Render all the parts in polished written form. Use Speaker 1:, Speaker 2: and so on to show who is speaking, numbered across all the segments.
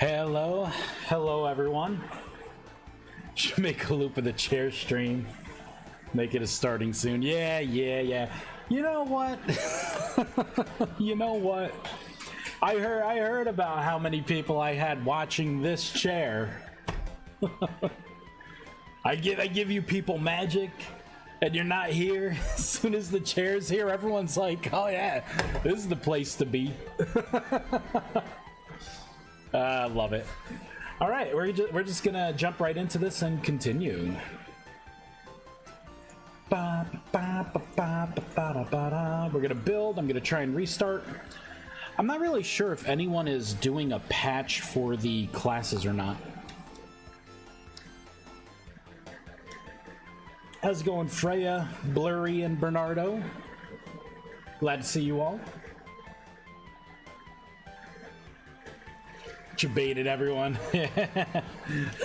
Speaker 1: Hello, hello everyone. Should make a loop of the chair stream. Make it a starting soon. Yeah. You know what? You know what? I heard about how many people I had watching this chair. I give you people magic, and you're not here. As soon as the chair's here, everyone's like, "Oh yeah, this is the place to be." I love it. All right, we're just gonna jump right into this and continue. We're gonna build. I'm gonna try and restart. I'm not really sure if anyone is doing a patch for the classes or not. How's it going, Freya, Blurry, and Bernardo? Glad to see you all. You baited everyone.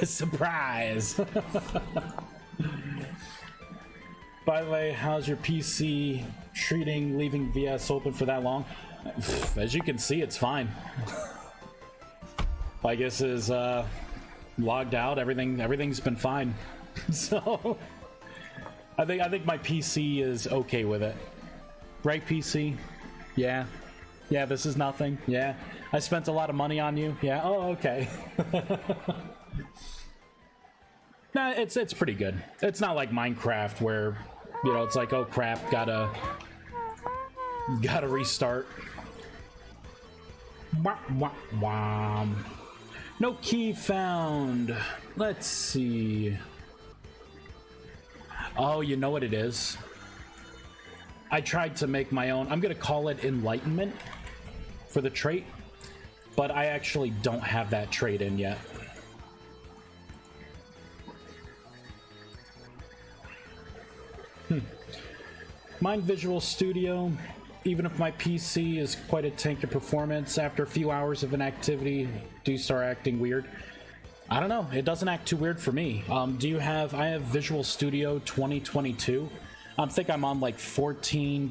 Speaker 1: Surprise. By the way, how's your PC treating leaving VS open for that long? As you can see, it's fine. I guess is logged out. Everything's been fine. So I think my PC is okay with it. Right, PC? Yeah. Yeah, this is nothing. Yeah. I spent a lot of money on you. Yeah. Oh, okay. Nah, it's pretty good. It's not like Minecraft where, you know, it's like, oh crap, gotta restart. Wah, wah, wah. No key found. Let's see. Oh, you know what it is? I tried to make my own. I'm gonna call it Enlightenment for the trait, but I actually don't have that trait in yet. Mine Visual Studio, even if my PC is quite a tank of performance, after a few hours of an activity, do start acting weird. I don't know, it doesn't act too weird for me. Do you have, I have Visual Studio 2022. I think I'm on like 14.5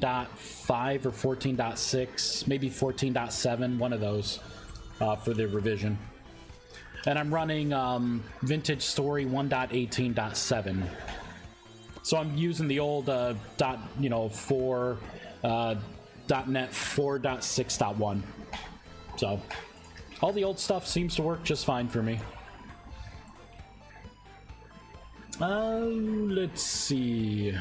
Speaker 1: or 14.6, maybe 14.7, one of those for the revision. And I'm running Vintage Story 1.18.7. So I'm using the old .4 .NET 4.6.1. So all the old stuff seems to work just fine for me. Let's see.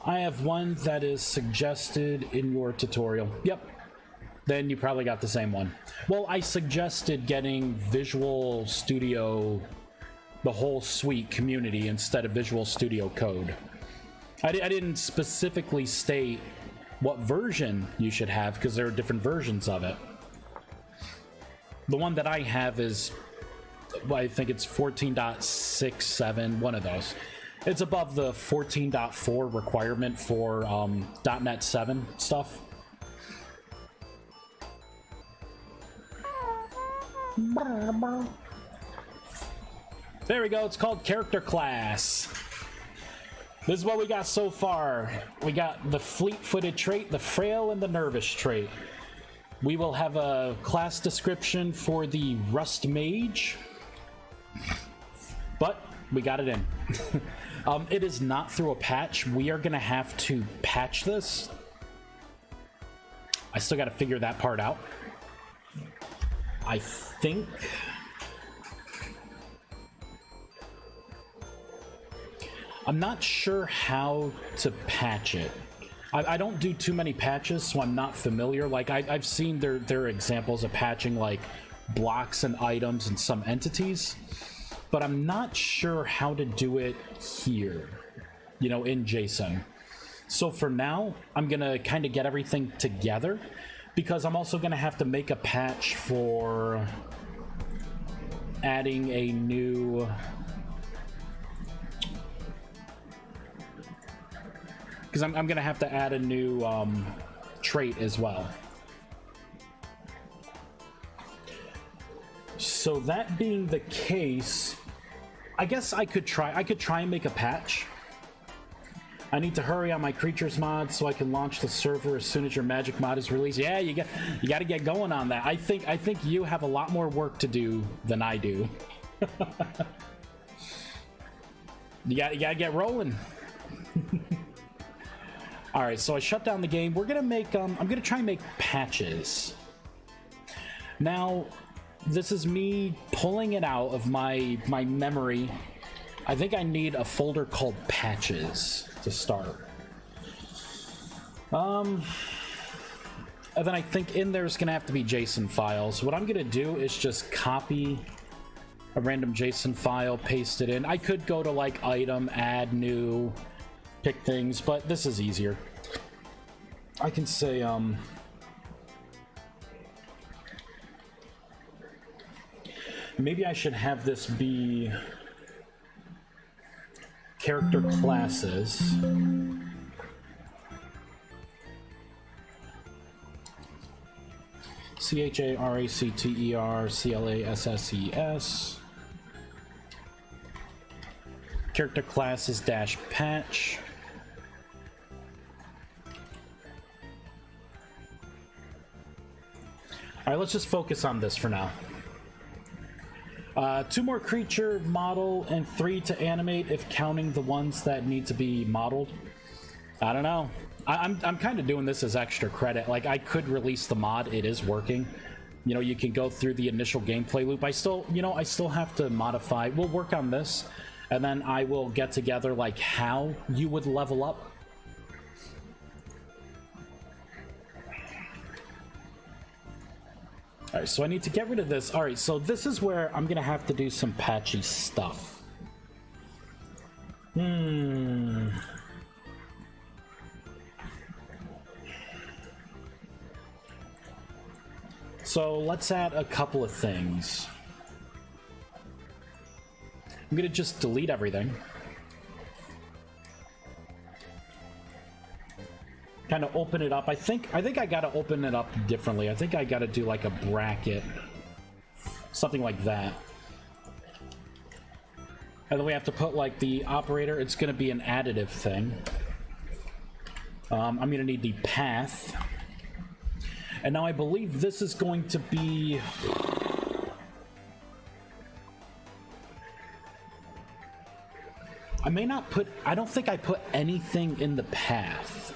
Speaker 1: I have one that is suggested in your tutorial. Yep. Then you probably got the same one. Well, I suggested getting Visual Studio, the whole suite community, instead of Visual Studio Code. I didn't specifically state what version you should have, because there are different versions of it. The one that I have is, I think it's 14.67, one of those. It's above the 14.4 requirement for .NET 7 stuff. There we go, it's called Character Class. This is what we got so far. We got the fleet-footed trait, the frail, and the nervous trait. We will have a class description for the Rust Mage, but we got it in. It is not through a patch. We are gonna have to patch this. I still gotta figure that part out. I think I'm not sure how to patch it. I don't do too many patches, so I'm not familiar. Like I've seen there are examples of patching like blocks and items and some entities, but I'm not sure how to do it here, you know, in JSON. So for now, I'm gonna kind of get everything together, because I'm also gonna have to make a patch for adding a new, because I'm gonna have to add a new trait as well. So that being the case, I guess I could try and make a patch. I need to hurry on my creatures mod so I can launch the server as soon as your magic mod is released. Yeah, you got to get going on that. I think you have a lot more work to do than I do. You got to get rolling. All right, so I shut down the game. We're gonna make I'm gonna try and make patches. Now, this is me pulling it out of my memory. I think I need a folder called patches to start. And then I think in there's gonna have to be JSON files. What I'm gonna do is just copy a random JSON file, paste it in. I could go to like item, add new, pick things, but this is easier. I can say maybe I should have this be character classes. CHARACTER CLASSES character classes dash patch. All right, let's just focus on this for now. 2 more creature model and 3 to animate if counting the ones that need to be modeled. I don't know. I'm kind of doing this as extra credit. Like, I could release the mod. It is working. You know, you can go through the initial gameplay loop. I still have to modify. We'll work on this, and then I will get together like how you would level up. All right, so I need to get rid of this. All right, so this is where I'm gonna have to do some patchy stuff. So let's add a couple of things. I'm gonna just delete everything. Kind of open it up. I think I gotta open it up differently. I think I gotta do like a bracket, something like that. And then we have to put like the operator. It's gonna be an additive thing. I'm gonna need the path. And now I believe this is going to be... I may not put... I don't think I put anything in the path.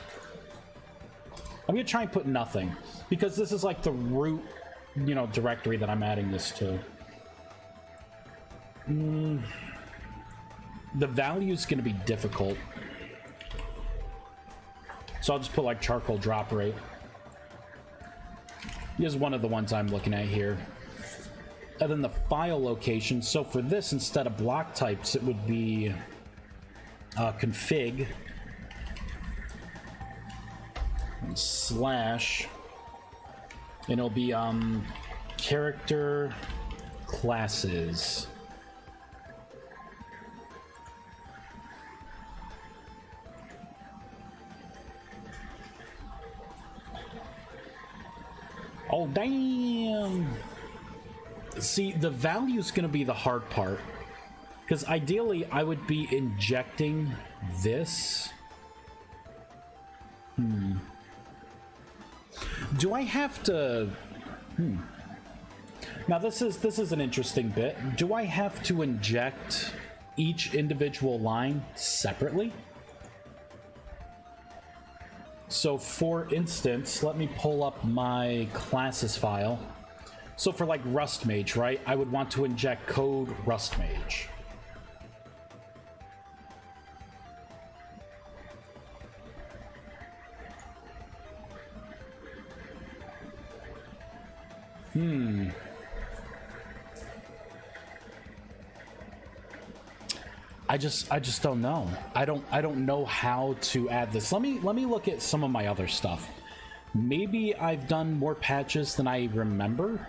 Speaker 1: I'm gonna try and put nothing, because this is like the root, you know, directory that I'm adding this to. The value is gonna be difficult. So I'll just put like charcoal drop rate. Here's one of the ones I'm looking at here. And then the file location. So for this, instead of block types, it would be config slash, and it'll be character classes. Oh, damn! See, the value is going to be the hard part. Because ideally, I would be injecting this. Do I have to... Now, this is an interesting bit. Do I have to inject each individual line separately? So, for instance, let me pull up my classes file. So for like Rust Mage, right? I would want to inject code Rust Mage. I just don't know. I don't know how to add this. Let me look at some of my other stuff. Maybe I've done more patches than I remember.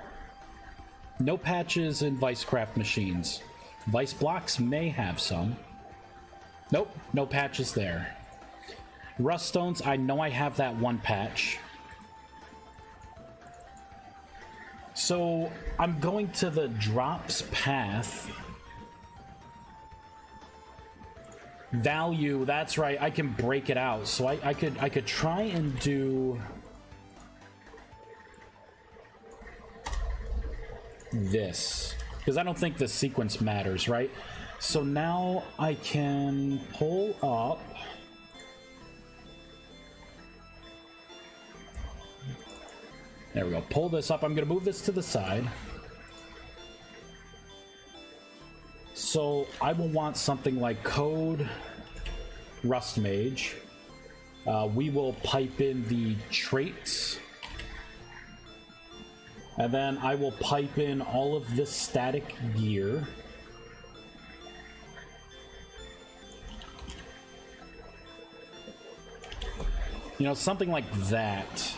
Speaker 1: No patches in ViesCraft machines. Vice blocks may have some. Nope, no patches there. Rust stones, I know I have that one patch. So I'm going to the drops path. Value, that's right. I can break it out. So I could try and do this, because I don't think the sequence matters, right? So now I can pull up. There we go. Pull this up. I'm going to move this to the side. So I will want something like code Rust Mage. We will pipe in the traits. And then I will pipe in all of this static gear. You know, something like that.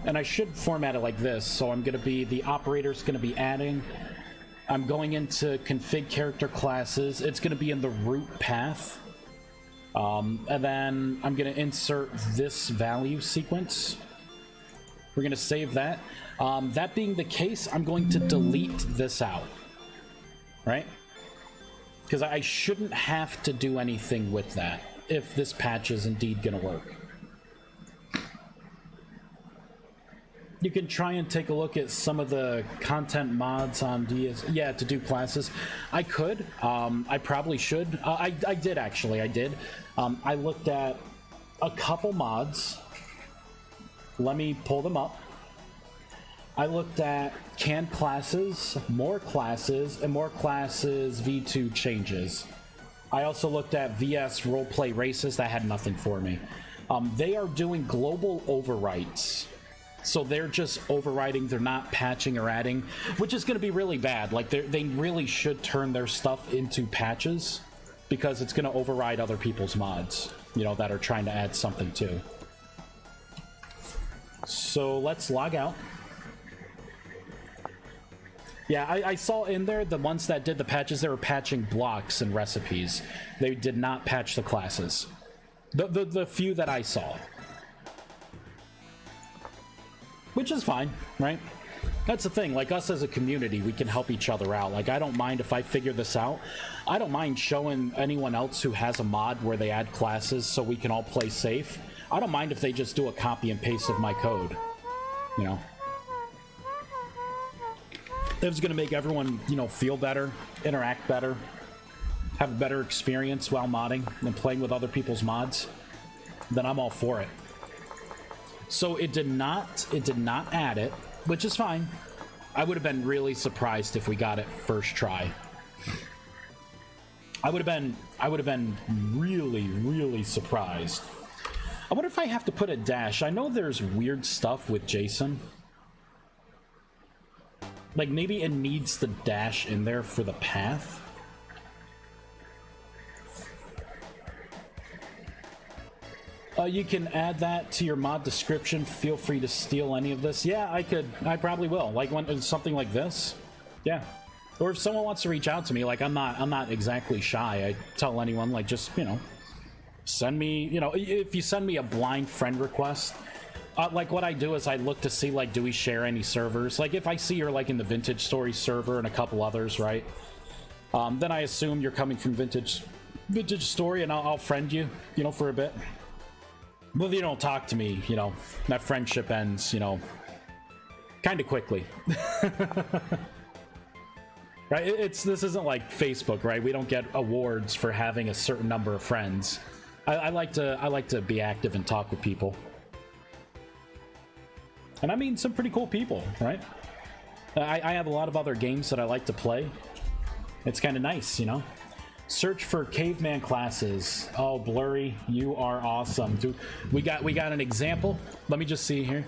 Speaker 1: And I should format it like this. So I'm going to be, the operator's going to be adding. I'm going into config character classes. It's going to be in the root path. And then I'm going to insert this value sequence. We're going to save that. That being the case, I'm going to delete this out. Right? Because I shouldn't have to do anything with that if this patch is indeed going to work. You can try and take a look at some of the content mods on DS. Yeah, to do classes. I could. I probably should. I did, actually. I did. I looked at a couple mods. Let me pull them up. I looked at canned classes, more classes, and more classes V2 changes. I also looked at VS roleplay races. That had nothing for me. They are doing global overwrites. So they're just overriding, they're not patching or adding, which is going to be really bad. Like, they really should turn their stuff into patches, because it's going to override other people's mods, you know, that are trying to add something too. So let's log out. Yeah, I saw in there the ones that did the patches, they were patching blocks and recipes. They did not patch the classes. The few that I saw. Which is fine, right? That's the thing, like, us as a community, we can help each other out. Like, I don't mind if I figure this out. I don't mind showing anyone else who has a mod where they add classes so we can all play safe. I don't mind if they just do a copy and paste of my code, you know? If it's gonna make everyone, you know, feel better, interact better, have a better experience while modding and playing with other people's mods, then I'm all for it. So it did not add it, which is fine. I would have been really surprised if we got it first try. I would have been really surprised. I wonder if I have to put a dash. I know there's weird stuff with JSON. Like, maybe it needs the dash in there for the path. You can add that to your mod description. Feel free to steal any of this. Yeah, I could. I probably will. Like, when something like this. Yeah. Or if someone wants to reach out to me, like, I'm not exactly shy. I tell anyone, like, just, you know, send me, you know, if you send me a blind friend request, like, what I do is I look to see, like, do we share any servers? Like, if I see you're, like, in the Vintage Story server and a couple others, right? Then I assume you're coming from Vintage Story, and I'll friend you, you know, for a bit. But if you don't talk to me, you know, that friendship ends, you know, kind of quickly. Right? This isn't like Facebook, right? We don't get awards for having a certain number of friends. I like to be active and talk with people. And I mean some pretty cool people, right? I have a lot of other games that I like to play. It's kind of nice, you know? Search for caveman classes. Oh, Blurry, you are awesome. Dude, we got an example. Let me just see here.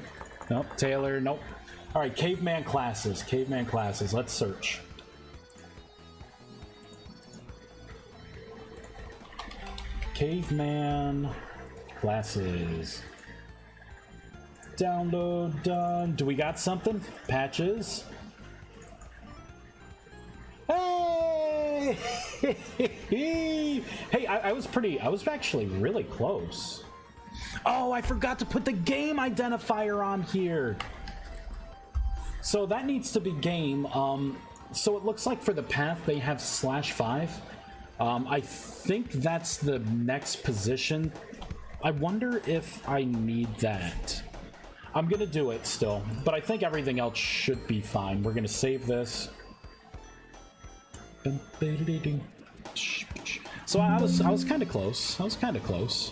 Speaker 1: Nope, Taylor, nope. All right, caveman classes. Caveman classes. Let's search. Caveman classes. Download done. Do we got something? Patches. Hey! Hey, I was actually really close. Oh, I forgot to put the game identifier on here. So that needs to be game. So it looks like for the path they have /5. I think that's the next position. I wonder if I need that. I'm gonna do it still, but I think everything else should be fine. We're gonna save this. So I was kind of close. I was kind of close.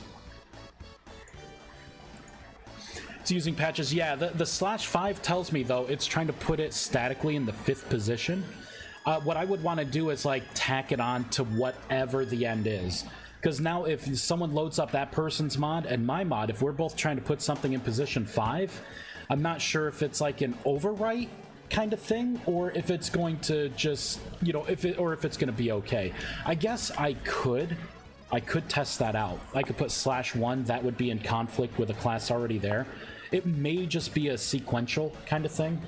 Speaker 1: It's using patches. Yeah, the /5 tells me though it's trying to put it statically in the 5th position. What I would want to do is like tack it on to whatever the end is. Because now if someone loads up that person's mod and my mod, if we're both trying to put something in position 5, I'm not sure if it's like an overwrite kind of thing, or if it's going to just, you know, if it's going to be okay. I guess I could test that out. I could put /1, that would be in conflict with a class already there. It may just be a sequential kind of thing.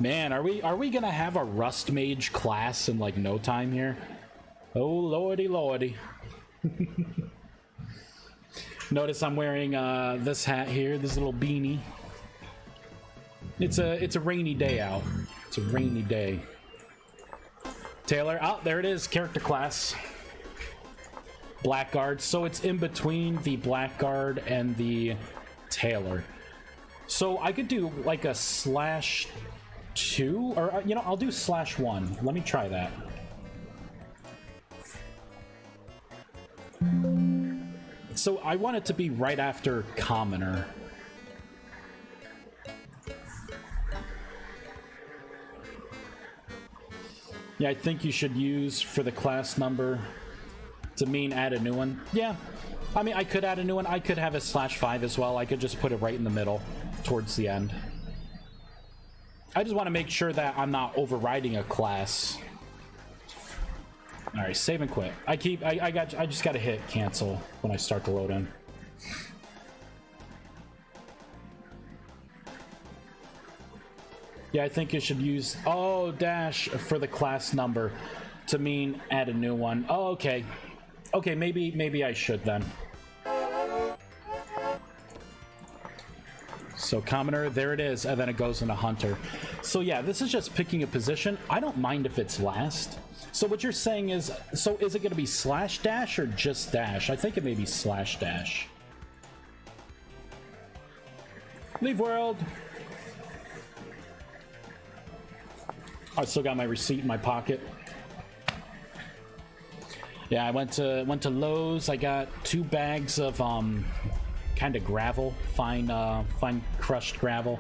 Speaker 1: Man, are we gonna have a Rust Mage class in like no time here? Oh lordy lordy. Notice I'm wearing this hat here, this little beanie. It's a rainy day out. It's a rainy day. Taylor, oh, there it is, character class. Blackguard, so it's in between the Blackguard and the Taylor. So I could do like a /2, or you know, I'll do /1. Let me try that. So I want it to be right after Commoner. Yeah, I think you should use for the class number to mean add a new one. Yeah, I mean, I could add a new one. I could have a /5 as well. I could just put it right in the middle towards the end. I just want to make sure that I'm not overriding a class. All right, save and quit. I just got to hit cancel when I start to load in. Yeah, I think you should use dash for the class number to mean add a new one. Oh, okay. Okay, maybe I should then. So Commoner, there it is, and then it goes into Hunter. So yeah, this is just picking a position. I don't mind if it's last. So what you're saying is, so is it going to be /dash or just dash? I think it may be /dash. Leave world. I still got my receipt in my pocket. Yeah, I went to Lowe's. I got 2 bags of kind of gravel, fine crushed gravel.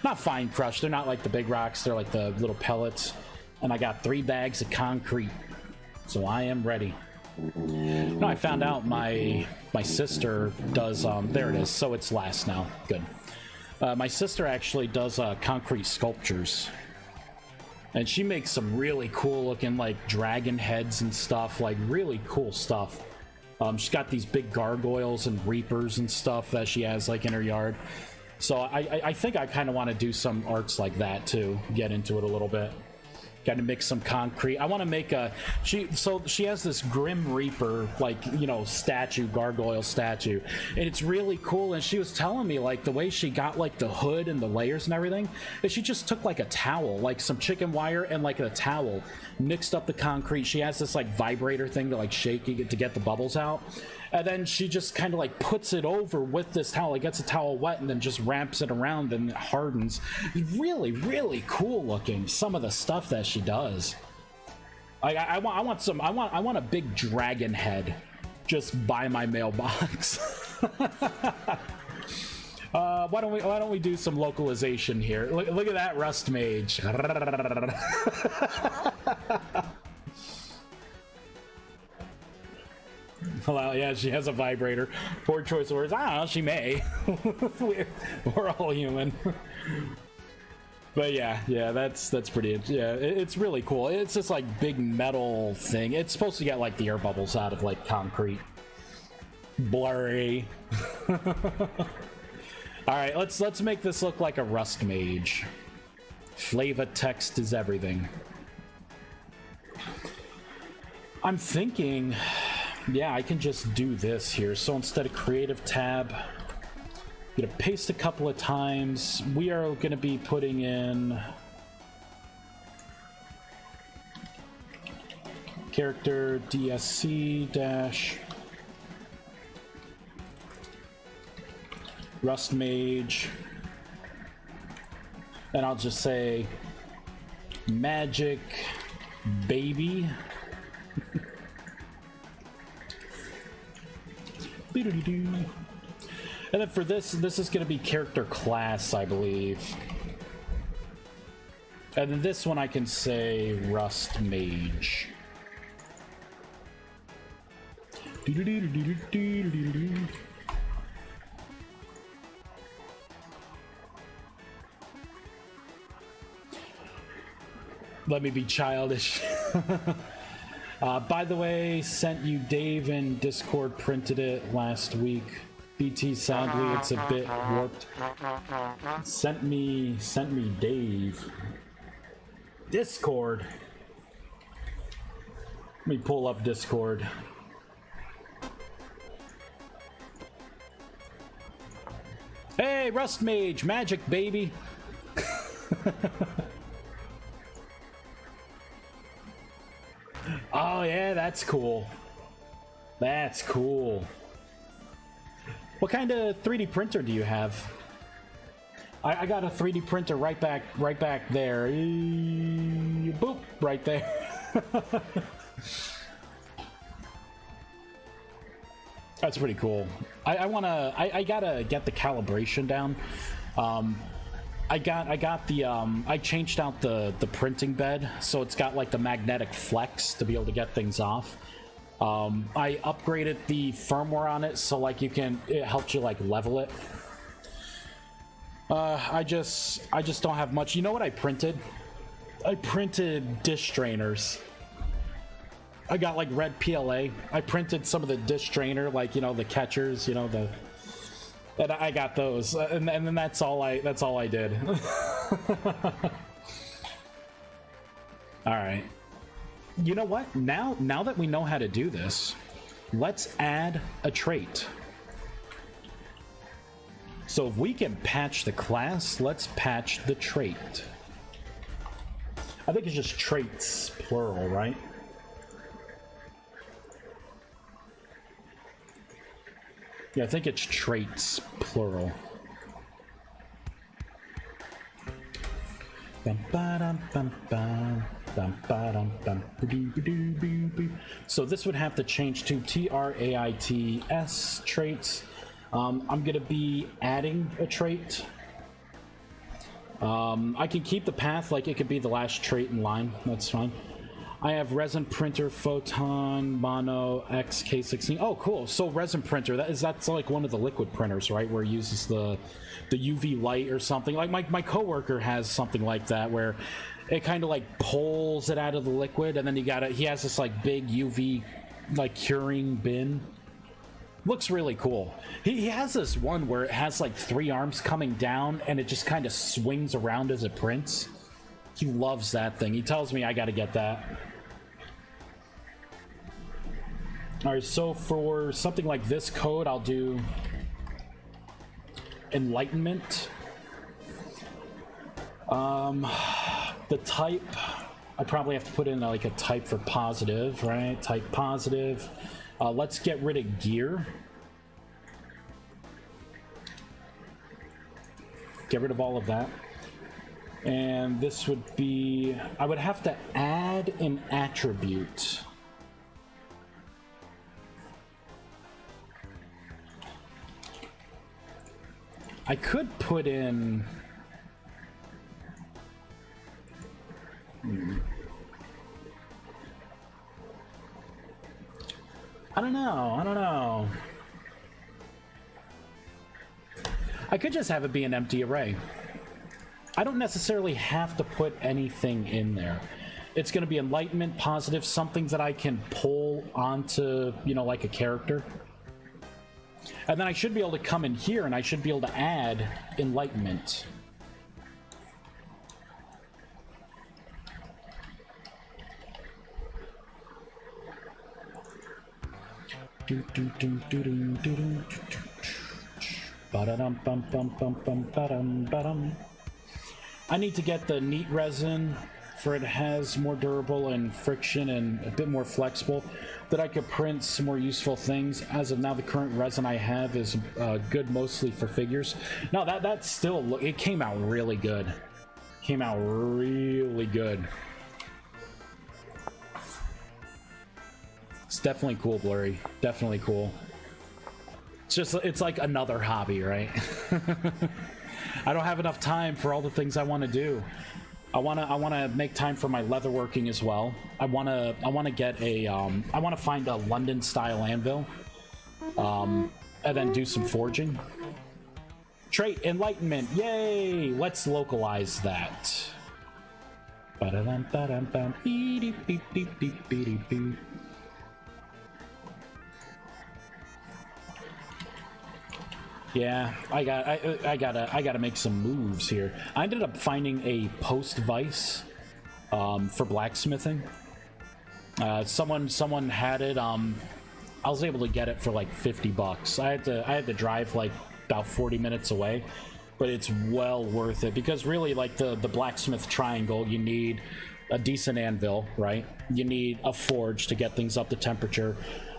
Speaker 1: Not fine crushed. They're not like the big rocks. They're like the little pellets. And I got 3 bags of concrete. So I am ready. No, I found out my sister does. There it is. So it's last now. Good. My sister actually does concrete sculptures. And she makes some really cool looking like dragon heads and stuff, like really cool stuff. She's got these big gargoyles and reapers and stuff that she has like in her yard. So I think I kind of want to do some arts like that too, get into it a little bit. Got to mix some concrete. I want to make a she has this Grim Reaper, like, you know, statue, gargoyle statue, and it's really cool. And she was telling me like the way she got like the hood and the layers and everything is she just took like a towel, like some chicken wire and like a towel, mixed up the concrete. She has this like vibrator thing to like shake it to get the bubbles out, and then she just kind of like puts it over with this towel. Like gets the towel wet and then just wraps it around and it hardens. Really cool looking. Some of the stuff that she does. I want a big dragon head just by my mailbox. Why don't we do some localization here? Look at that Rust Mage. Well, yeah, she has a vibrator. Poor choice of words. I don't know, she may. We're all human. But yeah, that's pretty. Yeah, it's really cool. It's this like big metal thing. It's supposed to get like the air bubbles out of like concrete. Blurry. All right, let's make this look like a Rust Mage. Flava text is everything. I'm thinking, yeah, I can just do this here. So instead of creative tab, Gonna paste a couple of times. We are gonna be putting in character DSC dash Rust Mage, and I'll just say Magic Baby. And then for this is going to be character class, I believe. And then this one I can say Rust Mage. Let me be childish. By the way, sent you Dave in Discord, printed it last week. BT, sadly, it's a bit warped. Sent me Dave. Discord. Let me pull up Discord. Hey, Rust Mage, Magic baby. Oh yeah, that's cool. That's cool. What kind of 3D printer do you have? I got a 3D printer right back there. Boop, right there. That's pretty cool. I gotta get the calibration down. I changed out the printing bed, so it's got like the magnetic flex to be able to get things off. I upgraded the firmware on it, so like it helps you like level it. I just don't have much. You know what I printed? I printed dish strainers. I got like red PLA. I printed some of the dish strainer, like, you know, the catchers, you know, and I got those, and then that's all I did. All right. You know what? Now that we know how to do this, let's add a trait. So if we can patch the class, let's patch the trait. I think it's just traits, plural, right? Yeah, I think it's traits, plural. So this would have to change to TRAITS, traits. I'm gonna be adding a trait. I can keep the path, like it could be the last trait in line, that's fine. I have resin printer, photon, mono, XK16. Oh, cool. So resin printer, that's like one of the liquid printers, right? Where it uses the UV light or something. Like my coworker has something like that where it kind of like pulls it out of the liquid, and then he has this like big UV like curing bin. Looks really cool. He has this one where it has like 3 arms coming down, and it just kind of swings around as it prints. He loves that thing. He tells me I gotta get that. Alright, so for something like this code, I'll do enlightenment. The type, I probably have to put in like a type for positive, right? Type positive. Let's get rid of gear. Get rid of all of that. And this would be, I would have to add an attribute. I could put in... I don't know. I could just have it be an empty array. I don't necessarily have to put anything in there. It's going to be enlightenment, positive, something that I can pull onto, you know, like a character. And then I should be able to come in here and I should be able to add enlightenment. I need to get the neat resin for it has more durable and friction and a bit more flexible that I could print some more useful things. As of now, the current resin I have is good mostly for figures. No, that still, it came out really good. Came out really good. It's definitely cool, Blurry. Definitely cool. It's just, it's like another hobby, right? I don't have enough time for all the things I want to do. I wanna make time for my leatherworking as well. I wanna get a I wanna find a London style anvil, and then do some forging. Trait enlightenment, yay! Let's localize that. Yeah, I gotta make some moves here. I ended up finding a post vice for blacksmithing. Someone had it. I was able to get it for like 50 bucks. I had to drive like about 40 minutes away, but it's well worth it because really, like the blacksmith triangle, you need a decent anvil, right? You need a forge to get things up to temperature.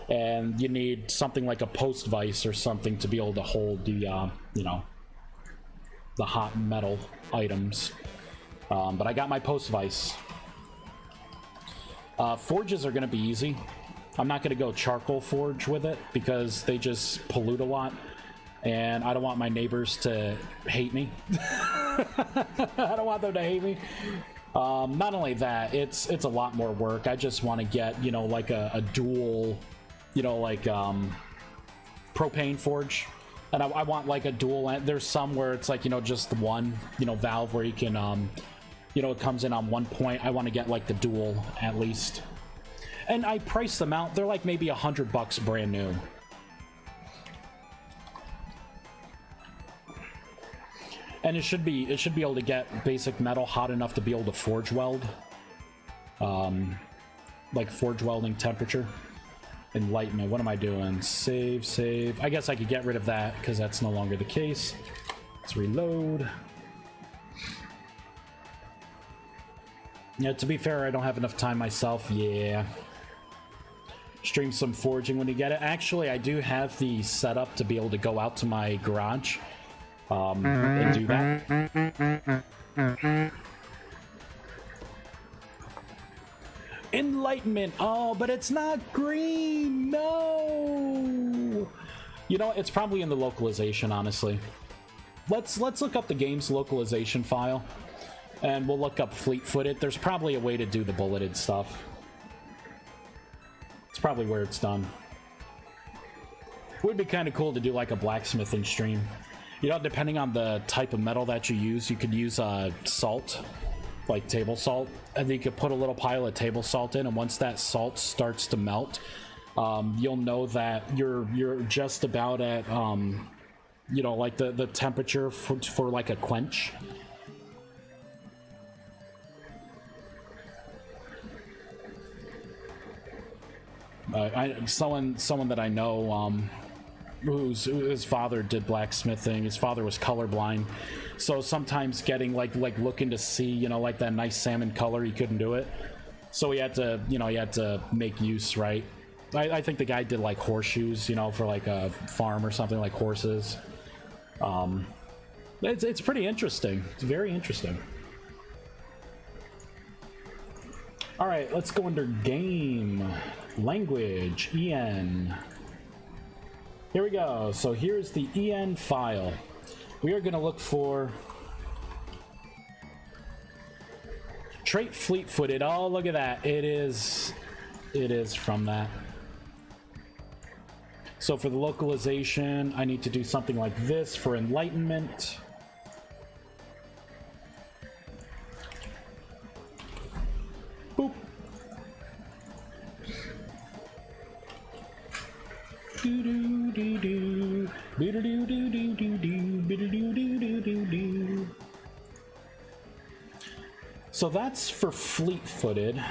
Speaker 1: And you need something like a post vise or something to be able to hold the, you know, the hot metal items. But I got my post vise. Forges are going to be easy. I'm not going to go charcoal forge with it because they just pollute a lot. And I don't want my neighbors to hate me. I don't want them to hate me. Not only that, it's a lot more work. I just want to get, you know, like a dual... you know, like propane forge, and I want like a dual. There's some where it's like, you know, just the one, you know, valve where you can you know, it comes in on one point. I want to get like the dual at least, and I price them out. They're like maybe $100 brand new. And it should be able to get basic metal hot enough to be able to forge weld, like forge welding temperature. Enlightenment, what am I doing? Save. I guess I could get rid of that because that's no longer the case. Let's reload. Yeah, to be fair, I don't have enough time myself. Yeah. Stream some forging when you get it. Actually, I do have the setup to be able to go out to my garage and do that. Enlightenment. Oh, but it's not green. No. You know, it's probably in the localization, honestly. Let's look up the game's localization file, and we'll look up fleet-footed. There's probably a way to do the bulleted stuff. It's probably where it's done. Would be kind of cool to do like a blacksmithing stream. You know, depending on the type of metal that you use, you could use salt. Like table salt, and then you could put a little pile of table salt in, and once that salt starts to melt, you'll know that you're just about at you know, like the temperature for like a quench. Someone that I know whose father did blacksmithing. His father was colorblind, so sometimes getting like looking to see, you know, like that nice salmon color, he couldn't do it, so he had to, you know, he had to make use, right? I think the guy did like horseshoes, you know, for like a farm or something, like horses. It's pretty interesting. It's very interesting. All right, let's go under game language en. Here we go. So here's the en file. We are going to look for trait fleet-footed. Oh, look at that. It is from that. So for the localization, I need to do something like this for enlightenment. Boop. So that's for fleet-footed.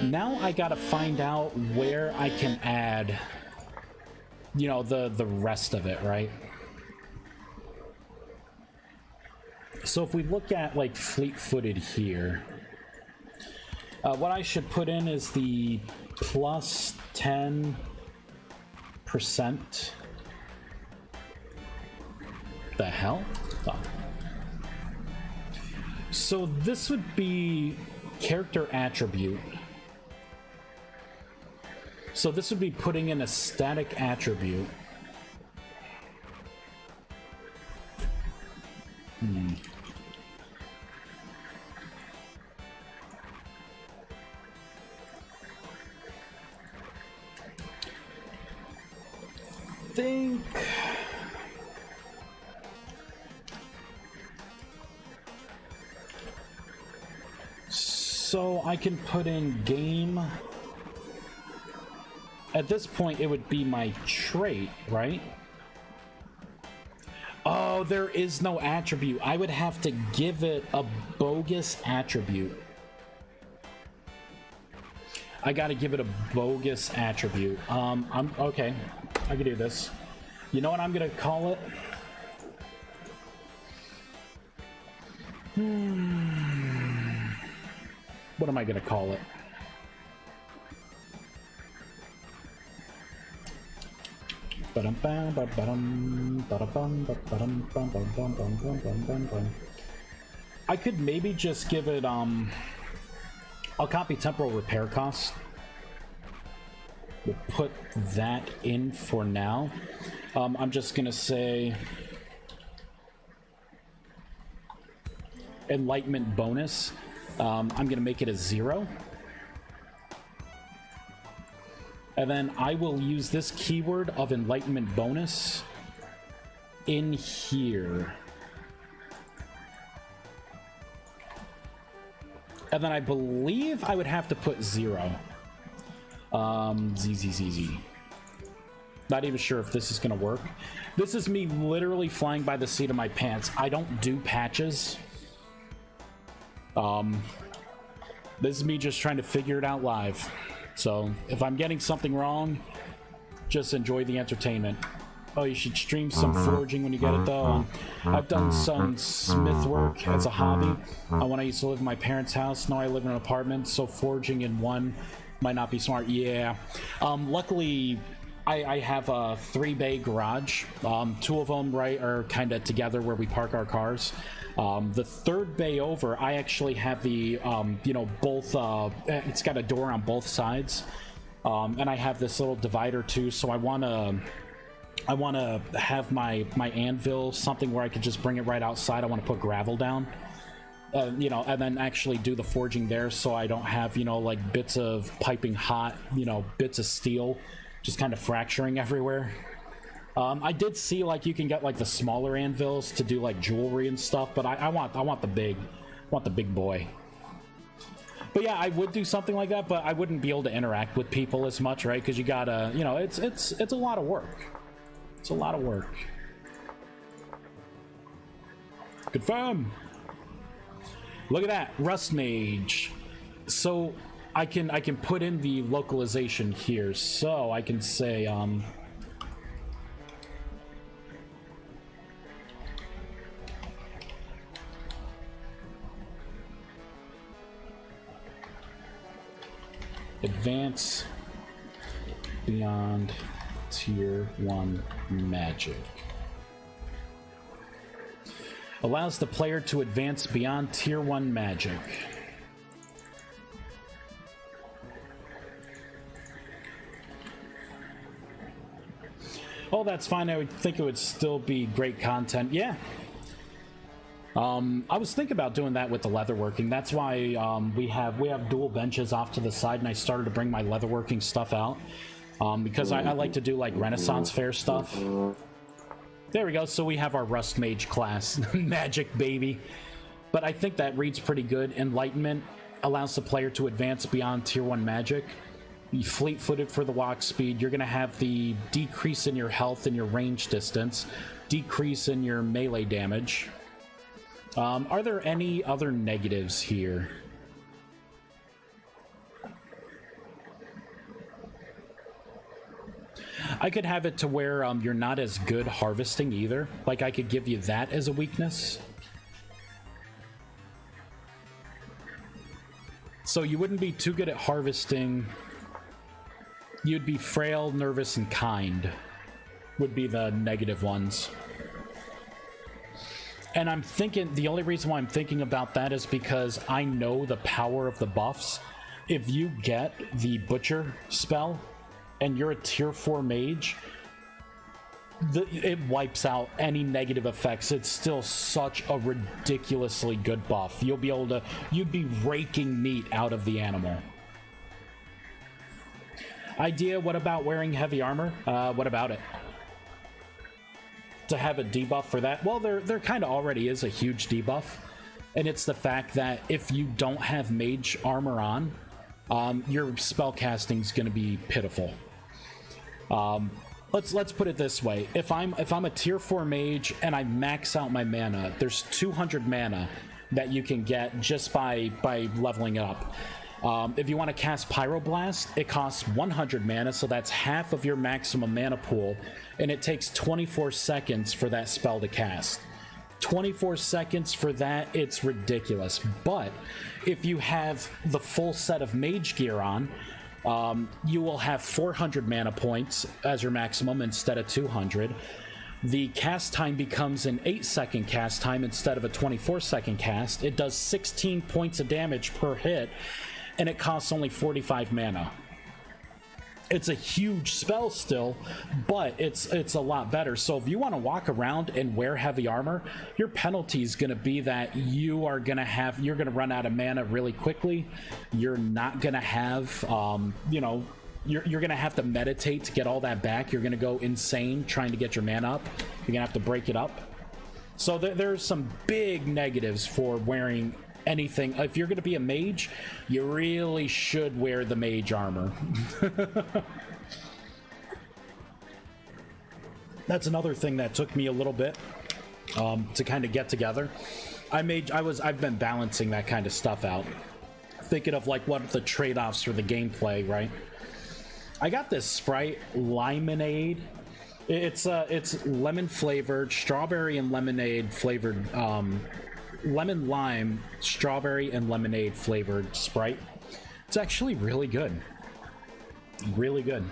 Speaker 1: Now I gotta find out where I can add, you know, the rest of it, right? So if we look at, like, fleet-footed here, what I should put in is the plus 10%. The hell? Oh. So this would be character attribute. So this would be putting in a static attribute. Think so I can put in game. At this point it would be my trait, right? Oh, there is no attribute. I would have to give it a bogus attribute. I gotta give it a bogus attribute. I'm okay. I can do this. You know what I'm gonna call it? What am I gonna call it? I could maybe just give it, I'll copy temporal repair cost. We'll put that in for now. I'm just gonna say enlightenment bonus. I'm gonna make it a 0. And then I will use this keyword of enlightenment bonus in here. And then I believe I would have to put 0. Z. Not even sure if this is gonna work. This is me literally flying by the seat of my pants. I don't do patches. This is me just trying to figure it out live. So if I'm getting something wrong, just enjoy the entertainment. Oh, you should stream some forging when you get it, though. I've done some smith work as a hobby. When I used to live in my parents' house, now I live in an apartment, so forging in one might not be smart. Yeah. Luckily, I have a 3-bay garage. 2 of them, right, are kind of together where we park our cars. The 3rd bay over, I actually have the, you know, both, it's got a door on both sides. And I have this little divider too, so I want to have my anvil something where I could just bring it right outside. I want to put gravel down, you know, and then actually do the forging there, so I don't have, you know, like bits of piping hot, you know, bits of steel just kind of fracturing everywhere. I did see like you can get like the smaller anvils to do like jewelry and stuff, but I want the big boy. But yeah, I would do something like that, but I wouldn't be able to interact with people as much, right? Because you gotta, you know, it's a lot of work. It's a lot of work. Confirm. Look at that, Rust Mage. So I can put in the localization here. So I can say advance beyond tier 1 magic. Allows the player to advance beyond tier 1 magic. Oh, that's fine. I would think it would still be great content. Yeah. I was thinking about doing that with the leatherworking. That's why we have dual benches off to the side, and I started to bring my leatherworking stuff out because I like to do like Renaissance fair stuff. There we go. So we have our Rust Mage class, magic baby. But I think that reads pretty good. Enlightenment allows the player to advance beyond tier 1 magic. You fleet-footed for the walk speed. You're going to have the decrease in your health and your range distance, decrease in your melee damage. Are there any other negatives here? I could have it to where you're not as good harvesting either. Like, I could give you that as a weakness. So you wouldn't be too good at harvesting. You'd be frail, nervous, and kind would be the negative ones. And I'm thinking, the only reason why I'm thinking about that is because I know the power of the buffs. If you get the Butcher spell and you're a tier 4 mage, it wipes out any negative effects. It's still such a ridiculously good buff. You'll be able to, you'd be raking meat out of the animal. Idea, what about wearing heavy armor? What about it? To have a debuff for that? Well, there kind of already is a huge debuff. And it's the fact that if you don't have mage armor on, your spell casting's going to be pitiful. Let's put it this way: if I'm a tier 4 mage and I max out my mana, there's 200 mana that you can get just by leveling it up. If you want to cast Pyroblast, it costs 100 mana, so that's half of your maximum mana pool, and it takes 24 seconds for that spell to cast. 24 seconds for that, it's ridiculous. But if you have the full set of mage gear on, you will have 400 mana points as your maximum instead of 200. The cast time becomes an 8-second cast time instead of a 24-second cast. It does 16 points of damage per hit, and it costs only 45 mana. It's a huge spell still, but it's a lot better. So if you want to walk around and wear heavy armor, your penalty is going to be that you're going to run out of mana really quickly. You're not going to have, you're going to have to meditate to get all that back. You're going to go insane trying to get your mana up. You're going to have to break it up. So there's some big negatives for wearing anything. If you're going to be a mage, you really should wear the mage armor. That's another thing that took me a little bit to kind of get together. I've been balancing that kind of stuff out, thinking of like what the trade-offs for the gameplay, right? I got this Sprite Limonade. It's lemon flavored, strawberry and lemonade flavored, lemon lime, strawberry and lemonade flavored Sprite. It's actually really good. Really good.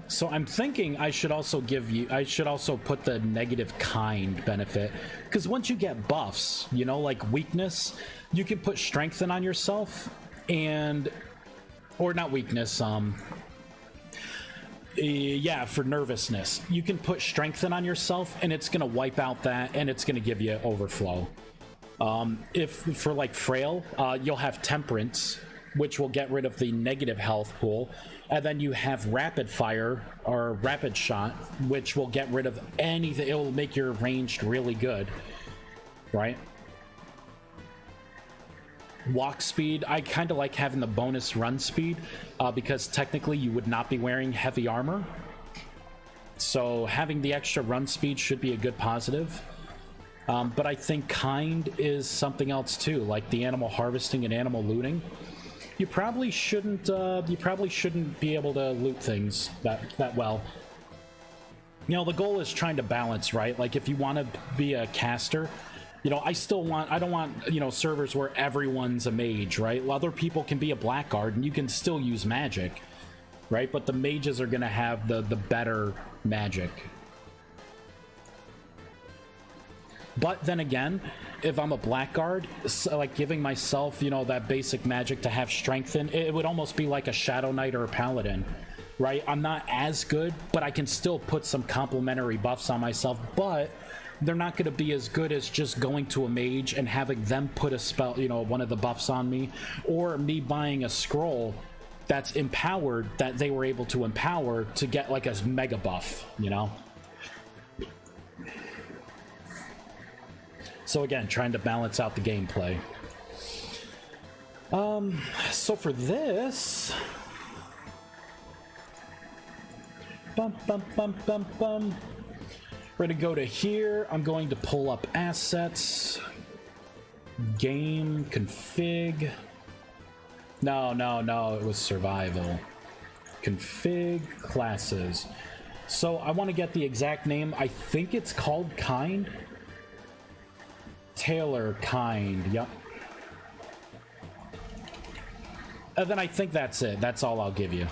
Speaker 1: So I'm thinking I should also put the negative kind benefit, because once you get buffs, like weakness, you can put strengthen on yourself, or not weakness, yeah, for nervousness, you can put strengthen on yourself and it's gonna wipe out that, and it's gonna give you overflow. If for like frail, you'll have temperance, which will get rid of the negative health pool, and then you have rapid fire or rapid shot, which will get rid of anything. It will make your ranged really good, right? Walk speed, I kind of like having the bonus run speed, because technically you would not be wearing heavy armor, so having the extra run speed should be a good positive. But I think kind is something else too, like the animal harvesting and animal looting. You probably shouldn't be able to loot things that well. The goal is trying to balance, right? Like if you want to be a caster, I don't want, servers where everyone's a mage, right? Other people can be a blackguard and you can still use magic, right? But the mages are going to have the better magic. But then again, if I'm a blackguard, like giving myself, that basic magic to have strengthen, it would almost be like a Shadow Knight or a Paladin, right? I'm not as good, but I can still put some complementary buffs on myself, but they're not going to be as good as just going to a mage and having them put a spell, one of the buffs on me, or me buying a scroll that's empowered, that they were able to empower to get like a mega buff, So again, trying to balance out the gameplay. So for this, we're gonna go to here. I'm going to pull up assets, game config. No, it was survival. Config classes. So I want to get the exact name. I think it's called Kind. Taylor Kind. Yep. And then I think that's it. That's all I'll give you.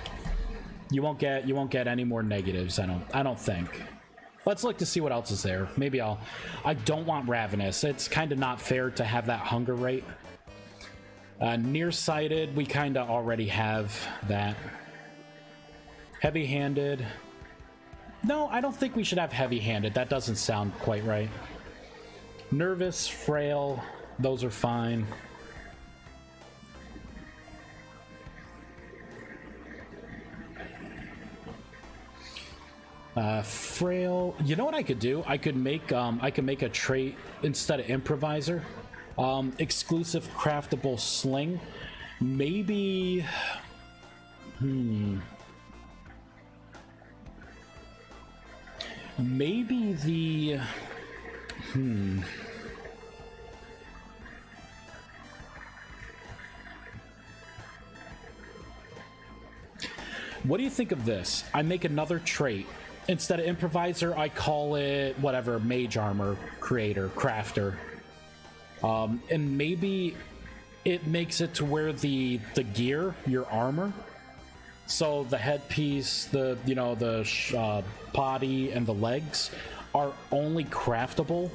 Speaker 1: You won't get any more negatives. I don't think. Let's look to see what else is there. Maybe I don't want Ravenous. It's kind of not fair to have that hunger rate. Nearsighted, we kind of already have that. Heavy-handed. No, I don't think we should have heavy-handed. That doesn't sound quite right. Nervous, frail, those are fine. Frail. You know what I could do? I could make a trait instead of improviser. Exclusive craftable sling. Maybe. Maybe the. What do you think of this? I make another trait. Instead of improviser, I call it whatever, mage armor, creator, crafter. And maybe it makes it to where the gear, your armor, so the headpiece, the body and the legs are only craftable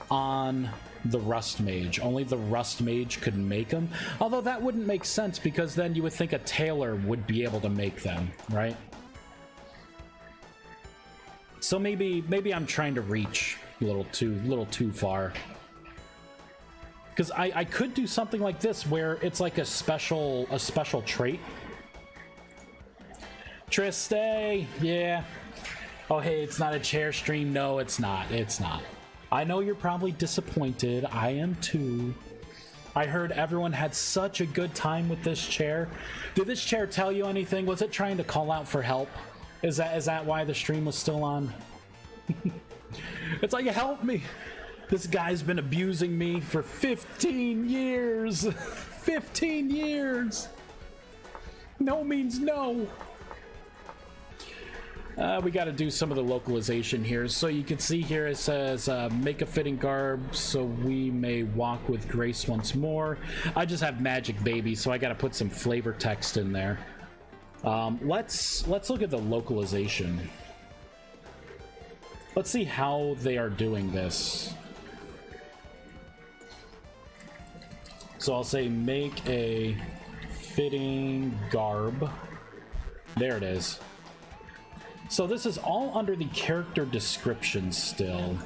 Speaker 1: on the Rust Mage. Only the Rust Mage could make them. Although that wouldn't make sense because then you would think a tailor would be able to make them, right? So maybe I'm trying to reach a little too far. Because I could do something like this where it's like a special trait. Triste, yeah. Oh hey, it's not a chair stream. No, it's not. It's not. I know you're probably disappointed. I am too. I heard everyone had such a good time with this chair. Did this chair tell you anything? Was it trying to call out for help? Is that why the stream was still on? It's like, help me. This guy's been abusing me for 15 years. 15 years. No means no. We got to do some of the localization here. So you can see here it says, make a fitting garb so we may walk with grace once more. I just have Magic Baby, so I got to put some flavor text in there. Let's look at the localization. Let's see how they are doing this. So I'll say make a fitting garb. There it is. So this is all under the character description still.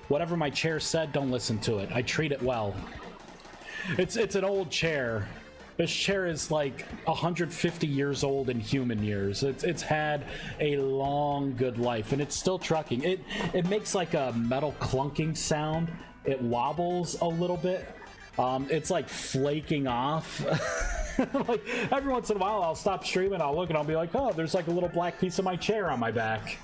Speaker 1: Whatever my chair said, don't listen to it. I treat it well. It's an old chair. This chair is like 150 years old in human years. It's had a long, good life, and it's still trucking. It makes like a metal clunking sound. It wobbles a little bit. It's like flaking off. Like every once in a while, I'll stop streaming, I'll look, and I'll be like, oh, there's like a little black piece of my chair on my back.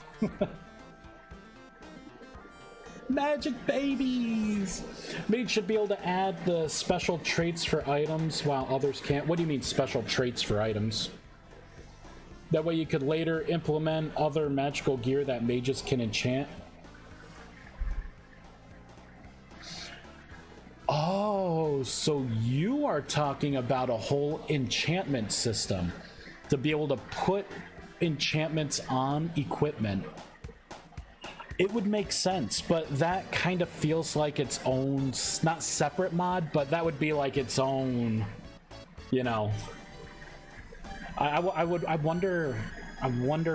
Speaker 1: Magic babies! Mage should be able to add the special traits for items while others can't. What do you mean special traits for items? That way you could later implement other magical gear that mages can enchant. Oh, so you are talking about a whole enchantment system to be able to put enchantments on equipment. It would make sense, but that kind of feels like its own, not separate mod, but that would be like its own, you know. I wonder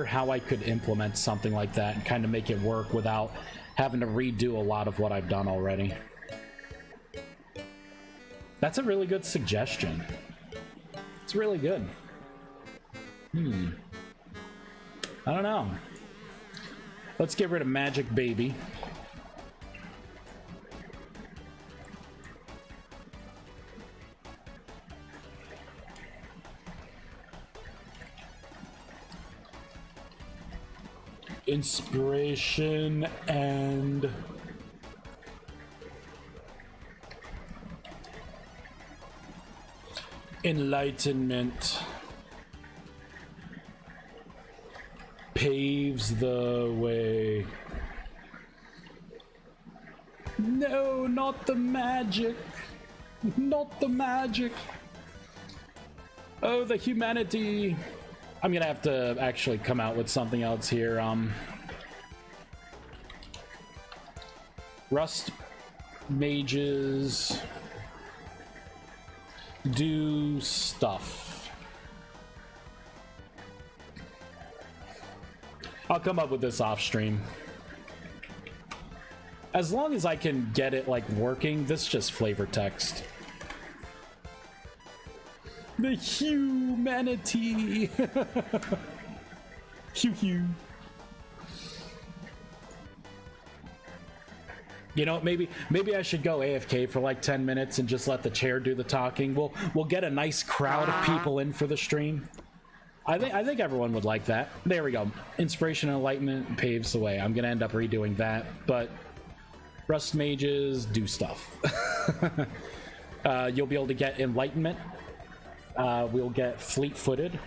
Speaker 1: how I could implement something like that and kind of make it work without having to redo a lot of what I've done already. That's a really good suggestion. It's really good. I don't know. Let's get rid of Magic Baby. Inspiration and enlightenment. paves the way. No, not the magic. Not the magic. Oh, the humanity. I'm gonna have to actually come out with something else here. Rust mages do stuff. I'll come up with this off stream. As long as I can get it like working, this is just flavor text. The humanity. Hugh. You know, maybe I should go AFK for like 10 minutes and just let the chair do the talking. We'll get a nice crowd of people in for the stream. I think everyone would like that. There we go. Inspiration and enlightenment paves the way. I'm gonna end up redoing that, but Rust mages do stuff. You'll be able to get enlightenment. We'll get fleet-footed,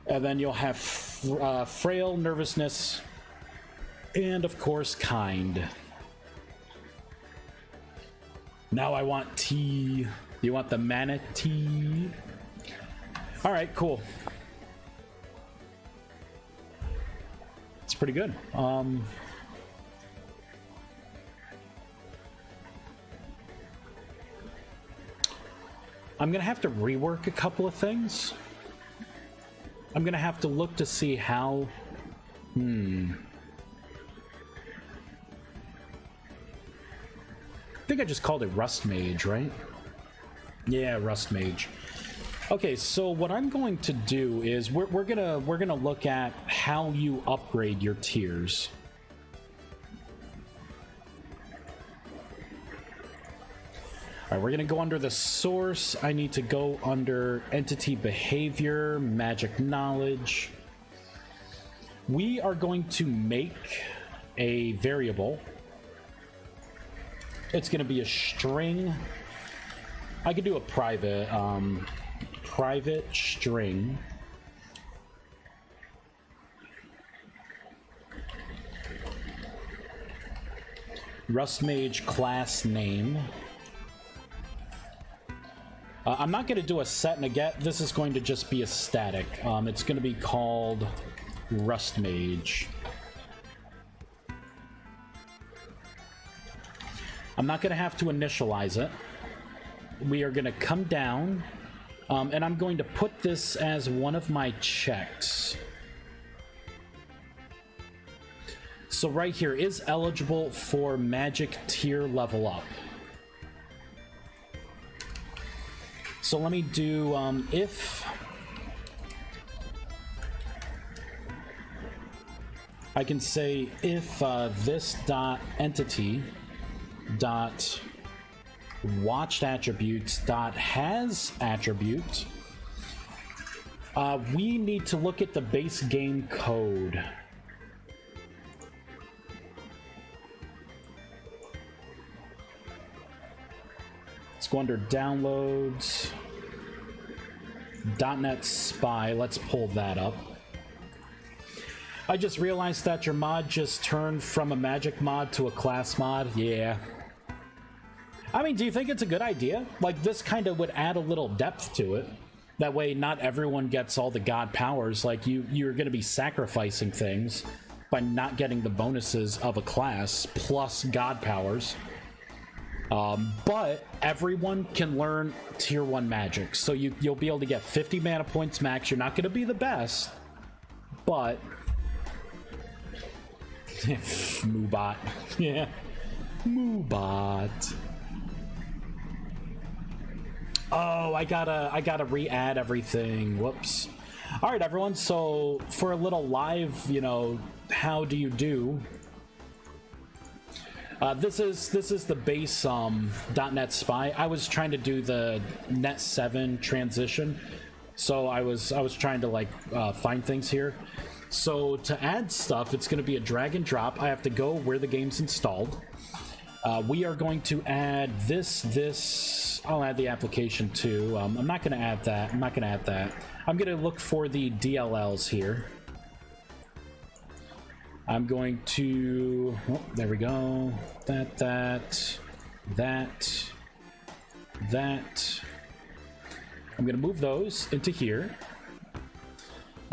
Speaker 1: and then you'll have frail, nervousness, and of course kind. Now I want tea. You want the mana tea? All right, cool. It's pretty good. I'm gonna have to rework a couple of things. I'm gonna have to look to see how... I think I just called it Rust Mage, right? Yeah, Rust Mage. Okay, so what I'm going to do is we're gonna look at how you upgrade your tiers. All right, we're gonna go under the source. I need to go under entity behavior, magic knowledge. We are going to make a variable. It's gonna be a string. I could do a private string. Rust Mage class name. I'm not going to do a set and a get. This is going to just be a static. It's going to be called Rust Mage. I'm not going to have to initialize it. We are going to come down, and I'm going to put this as one of my checks. So right here, is eligible for magic tier level up. So let me do, if I can say if this dot entity dot watched attributes dot has attribute, we need to look at the base game code. Let's go under downloads, .NET Spy. Let's pull that up. I just realized that your mod just turned from a magic mod to a class mod. Yeah. I mean, do you think it's a good idea? Like, this kind of would add a little depth to it. That way, not everyone gets all the god powers. Like, you're going to be sacrificing things by not getting the bonuses of a class plus god powers. But everyone can learn tier 1 magic. So you'll be able to get 50 mana points max. You're not going to be the best, but... Moobot. Yeah. Moobot. Oh, I gotta re-add everything. Whoops. All right, everyone. So for a little live, you know, how do you do? This is the base .NET Spy. I was trying to do the Net 7 transition, so I was trying to like find things here. So to add stuff, it's going to be a drag and drop. I have to go where the game's installed. We are going to add this. I'll add the application too. I'm not going to add that. I'm not going to add that. I'm going to look for the DLLs here. I'm going to, oh, there we go. That. I'm going to move those into here.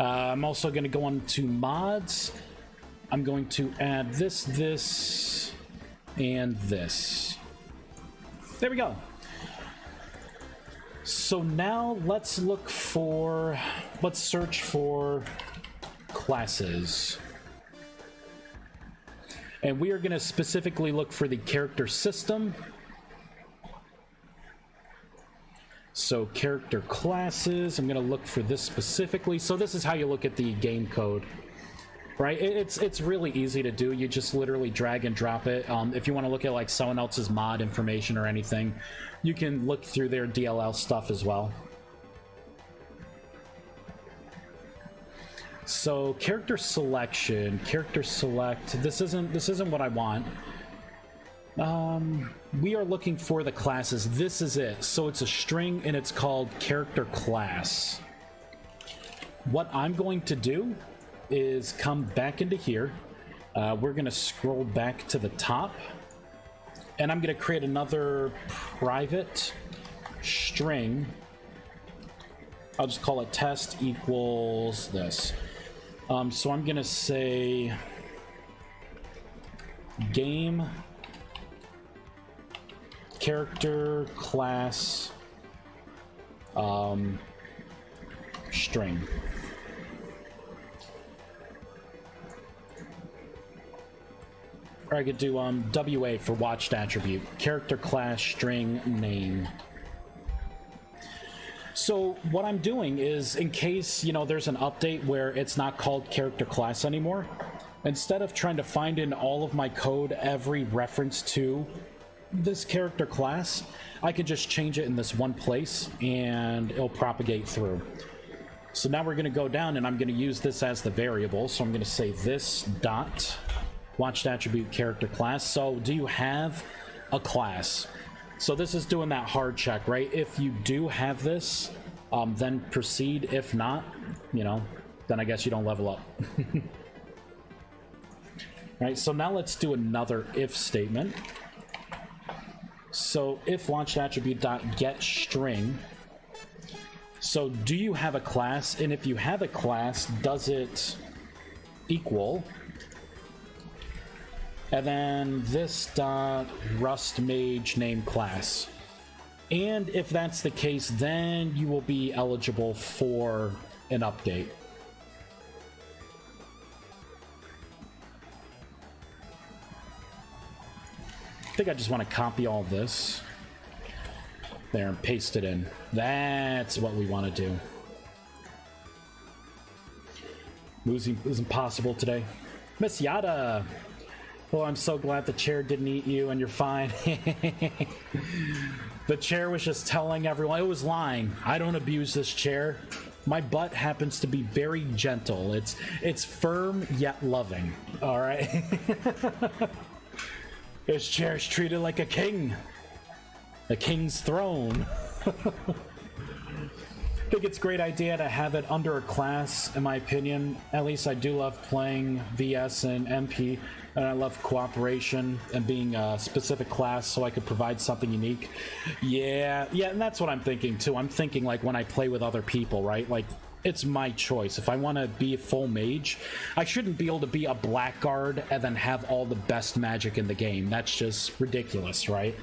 Speaker 1: I'm also going to go on to mods. I'm going to add this, and this. There we go. So now let's search for classes. And we are going to specifically look for the character system. So character classes, I'm going to look for this specifically. So this is how you look at the game code, right? It's really easy to do. You just literally drag and drop it. If you want to look at like someone else's mod information or anything, you can look through their DLL stuff as well. So character selection, character select. This isn't what I want. We are looking for the classes. This is it. So it's a string and it's called character class. What I'm going to do is come back into here. We're going to scroll back to the top. And I'm going to create another private string. I'll just call it test equals this. So I'm going to say game character class string. Or I could do WA for watched attribute, character class string name. So what I'm doing is, in case, you know, there's an update where it's not called character class anymore, instead of trying to find in all of my code every reference to this character class, I could just change it in this one place and it'll propagate through. So now we're going to go down and I'm going to use this as the variable. So I'm going to say this dot watched attribute character class. So do you have a class? So this is doing that hard check, right? If you do have this, then proceed. If not, you know, then I guess you don't level up. Right, so now let's do another if statement. So if launched attribute dot get string. So do you have a class? And if you have a class, does it equal? And then this dot rust mage name class. And if that's the case, then you will be eligible for an update. I think I just want to copy all this there and paste it in. That's what we want to do. Losing is impossible today. Miss Yada. Oh, I'm so glad the chair didn't eat you and you're fine. The chair was just telling everyone, it was lying. I don't abuse this chair. My butt happens to be very gentle. It's firm yet loving. All right. This chair's treated like a king. A king's throne. I think it's a great idea to have it under a class, in my opinion. At least I do love playing VS and MP, and I love cooperation and being a specific class so I could provide something unique. Yeah, and that's what I'm thinking too. I'm thinking like when I play with other people, right? Like, it's my choice. If I want to be a full mage, I shouldn't be able to be a blackguard and then have all the best magic in the game. That's just ridiculous, right?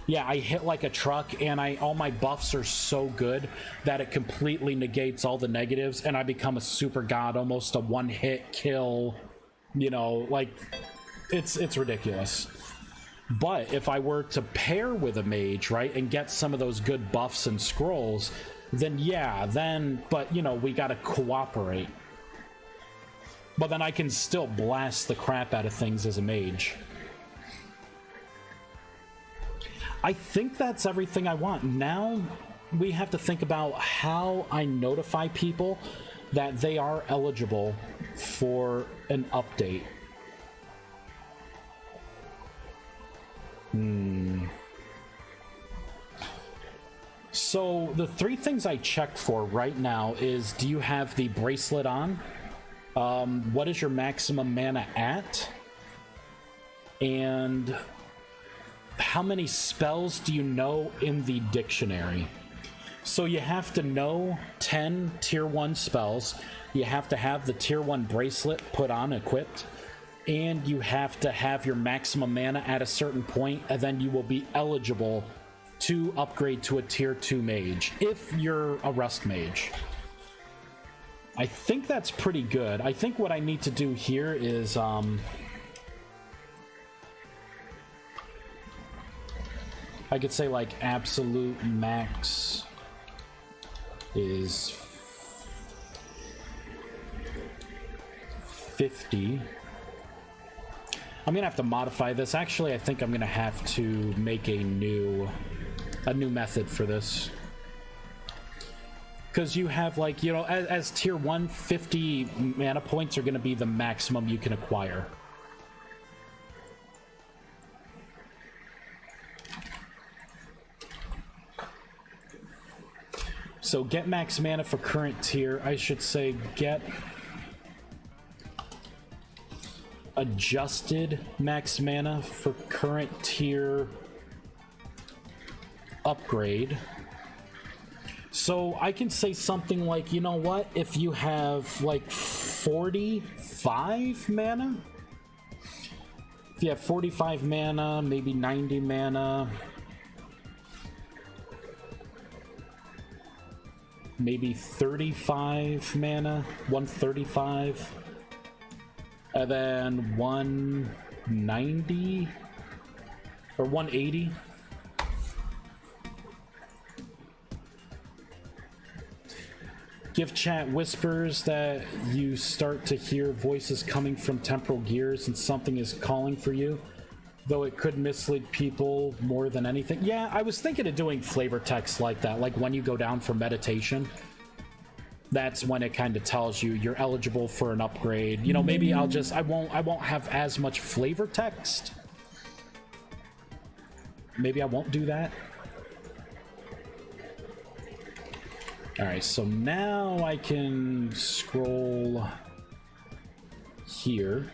Speaker 1: Yeah, I hit like a truck and all my buffs are so good that it completely negates all the negatives and I become a super god, almost a one-hit kill, you know, like it's ridiculous. But if I were to pair with a mage, right, and get some of those good buffs and scrolls, then yeah, but you know, we gotta cooperate. But then I can still blast the crap out of things as a mage. I think that's everything I want. Now we have to think about how I notify people that they are eligible for an update. So the three things I check for right now is, do you have the bracelet on? What is your maximum mana at? And how many spells do you know in the dictionary? So you have to know 10 tier 1 spells, you have to have the tier 1 bracelet put on, equipped, and you have to have your maximum mana at a certain point, and then you will be eligible to upgrade to a tier 2 mage, if you're a rust mage. I think that's pretty good. I think what I need to do here is, I could say like absolute max is 50. I'm gonna have to modify this. Actually, I think I'm gonna have to make a new method for this. Because you have, like, you know, as tier 1, 50 mana points are gonna be the maximum you can acquire. So get max mana for current tier. I should say get adjusted max mana for current tier upgrade. So I can say something like, you know what, if you have like 45 mana, if you have 45 mana, maybe 90 mana, maybe 35 mana, 135, and then 190 or 180. Give chat whispers that you start to hear voices coming from temporal gears and something is calling for you, though it could mislead people more than anything. Yeah, I was thinking of doing flavor text like that, like when you go down for meditation. That's when it kind of tells you you're eligible for an upgrade. You know, maybe I won't have as much flavor text. Maybe I won't do that. Alright, so now I can scroll here.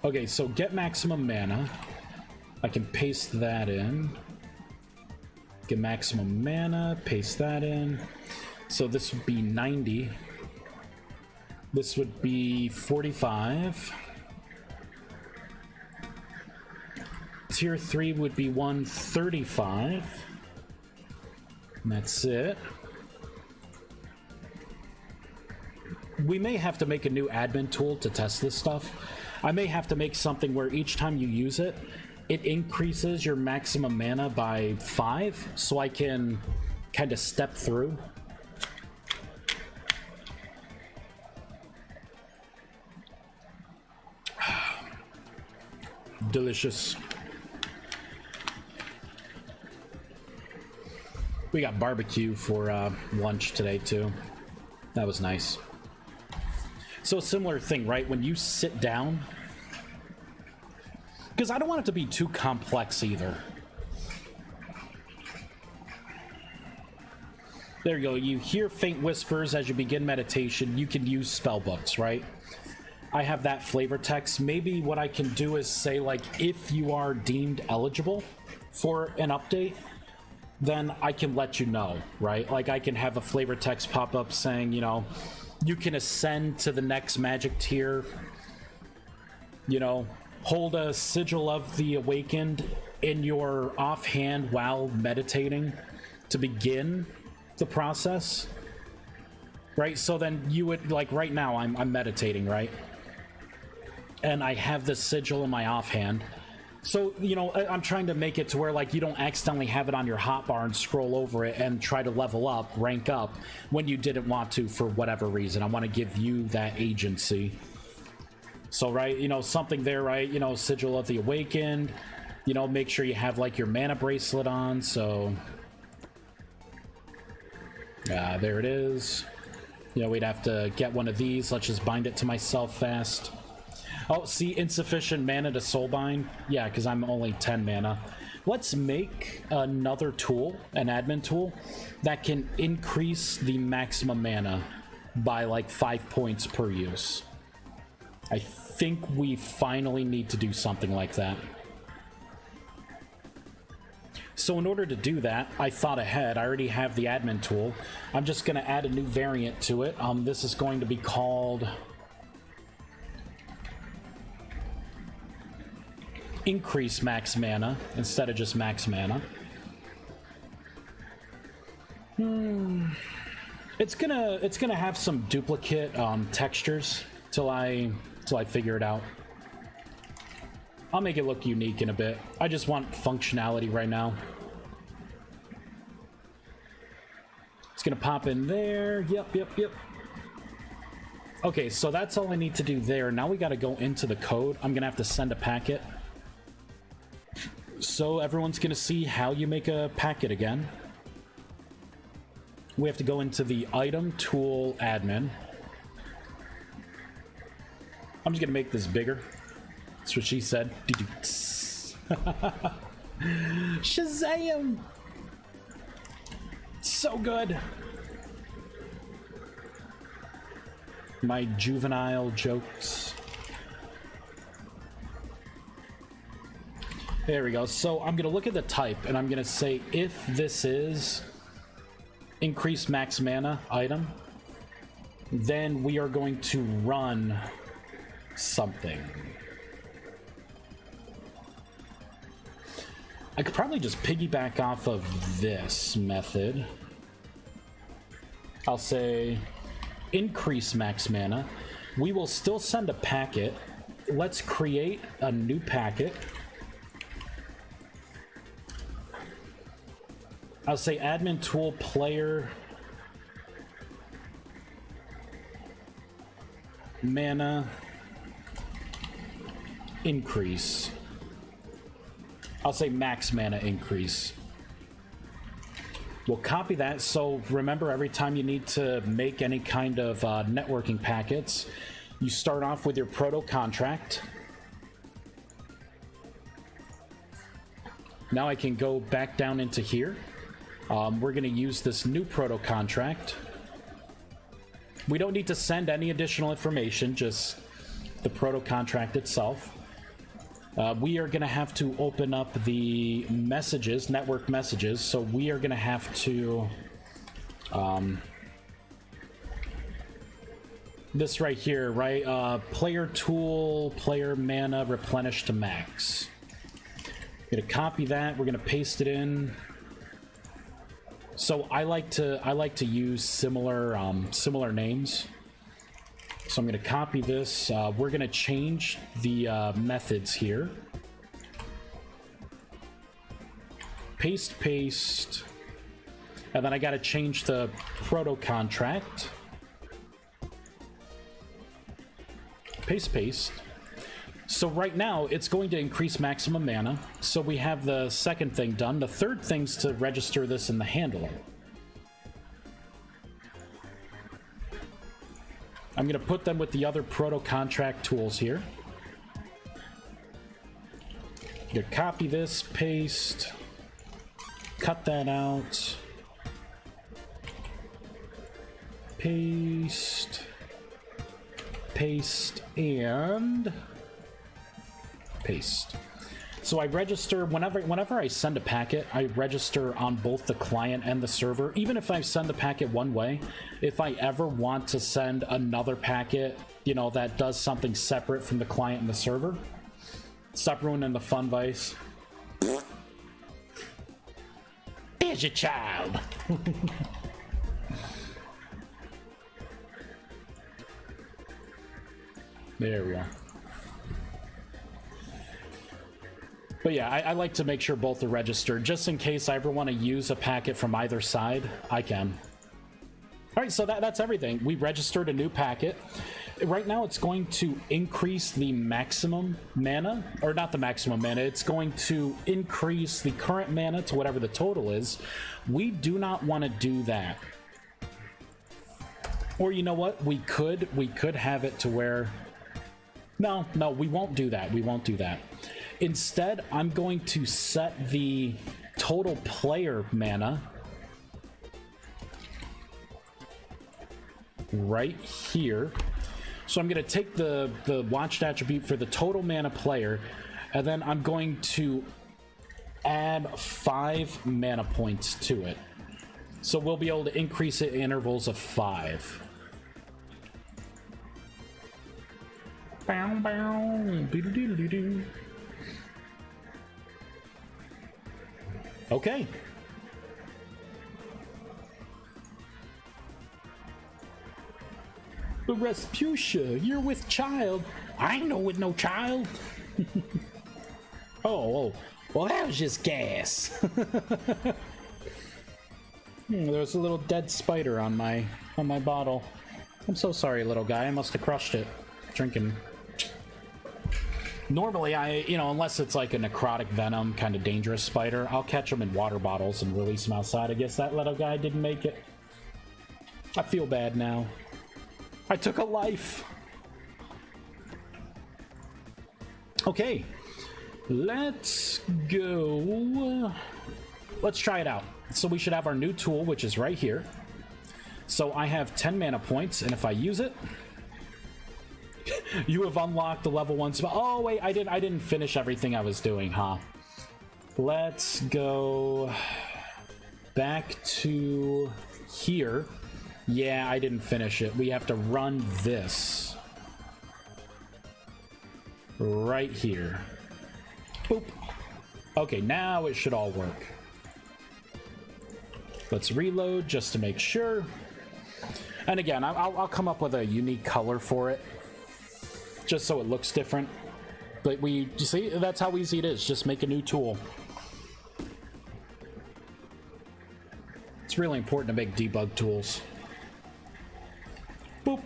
Speaker 1: Okay, so get maximum mana. I can paste that in. Get maximum mana, paste that in. So this would be 90. This would be 45. Tier 3 would be 135. And that's it. We may have to make a new admin tool to test this stuff. I may have to make something where each time you use it, it increases your maximum mana by 5, so I can kind of step through. Delicious. We got barbecue for lunch today too. That was nice. So a similar thing, right? When you sit down, because I don't want it to be too complex either. There you go. You hear faint whispers as you begin meditation. You can use spell books, right? I have that flavor text. Maybe what I can do is say, like, if you are deemed eligible for an update, then I can let you know, right? Like, I can have a flavor text pop up saying, you know, you can ascend to the next magic tier, you know, hold a sigil of the awakened in your offhand while meditating to begin the process, right? So then you would, like, right now I'm meditating, right? And I have this sigil in my offhand. So, you know, I'm trying to make it to where, like, you don't accidentally have it on your hotbar and scroll over it and try to level up, rank up, when you didn't want to for whatever reason. I want to give you that agency. So, right, you know, something there, right, you know, Sigil of the Awakened, you know, make sure you have, like, your mana bracelet on, so... there it is. You know, we'd have to get one of these. Let's just bind it to myself fast. Oh, see, insufficient mana to soulbind? Yeah, because I'm only 10 mana. let's make another tool, an admin tool, that can increase the maximum mana by like 5 points per use. I think we finally need to do something like that. So in order to do that, I thought ahead. I already have the admin tool. I'm just going to add a new variant to it. This is going to be called Increase Max Mana instead of just Max Mana. It's gonna have some duplicate textures till I figure it out. I'll make it look unique in a bit. I just want functionality right now. It's gonna pop in there. Yep. Okay, so that's all I need to do there. Now we gotta go into the code. I'm gonna have to send a packet. So everyone's gonna see how you make a packet again. We have to go into the item tool admin. I'm just gonna make this bigger. That's what she said. Shazam! So good. My juvenile jokes. There we go. So I'm gonna look at the type and I'm gonna say if this is increase max mana item, then we are going to run something. I could probably just piggyback off of this method. I'll say increase max mana. We will still send a packet. Let's create a new packet. I'll say admin tool player mana increase. I'll say max mana increase. We'll copy that. So remember, every time you need to make any kind of networking packets, you start off with your proto contract. Now I can go back down into here. We're going to use this new proto contract. We don't need to send any additional information, just the proto contract itself. We are going to have to open up the messages, network messages, so we are going to have to this right here, right? Player tool, player mana replenish to max. We're going to copy that. We're going to paste it in. So I like to use similar similar names. So I'm going to copy this. We're going to change the methods here. Paste. And then I got to change the proto contract. Paste. So right now, it's going to increase maximum mana. So we have the second thing done. The third thing's to register this in the handler. I'm going to put them with the other proto contract tools here. I'm going to copy this, paste, cut that out, paste, and paste. So I register whenever I send a packet, I register on both the client and the server. Even if I send the packet one way, if I ever want to send another packet, you know, that does something separate from the client and the server. Stop ruining the fun, Vice. Here's your child. There we are. But yeah, I like to make sure both are registered, just in case I ever want to use a packet from either side, I can. All right, so that's everything. We registered a new packet. Right now, it's going to increase the maximum mana, or not the maximum mana, it's going to increase the current mana to whatever the total is. We do not want to do that. Or you know what? We could have it to where... No, we won't do that. We won't do that. Instead, I'm going to set the total player mana right here. So I'm going to take the watched attribute for the total mana player, and then I'm going to add 5 mana points to it. So we'll be able to increase it in intervals of 5. Bow, bow, doo-doo-doo-doo-doo. Okay. But Rasputia, you're with child. I ain't no with no child. Oh, well, that was just gas. There's a little dead spider on my bottle. I'm so sorry, little guy. I must have crushed it drinking. Normally, unless it's like a necrotic venom, kind of dangerous spider, I'll catch them in water bottles and release them outside. I guess that little guy didn't make it. I feel bad now. I took a life. Okay, let's go. Let's try it out. So we should have our new tool, which is right here. So I have 10 mana points, and if I use it, you have unlocked the level 1 spell. Oh wait, I didn't finish everything I was doing, huh? Let's go back to here. Yeah, I didn't finish it. We have to run this right here. Boop. Okay, now it should all work. Let's reload just to make sure. And again, I'll come up with a unique color for it, just so it looks different. But you see, that's how easy it is. Just make a new tool. It's really important to make debug tools. Boop.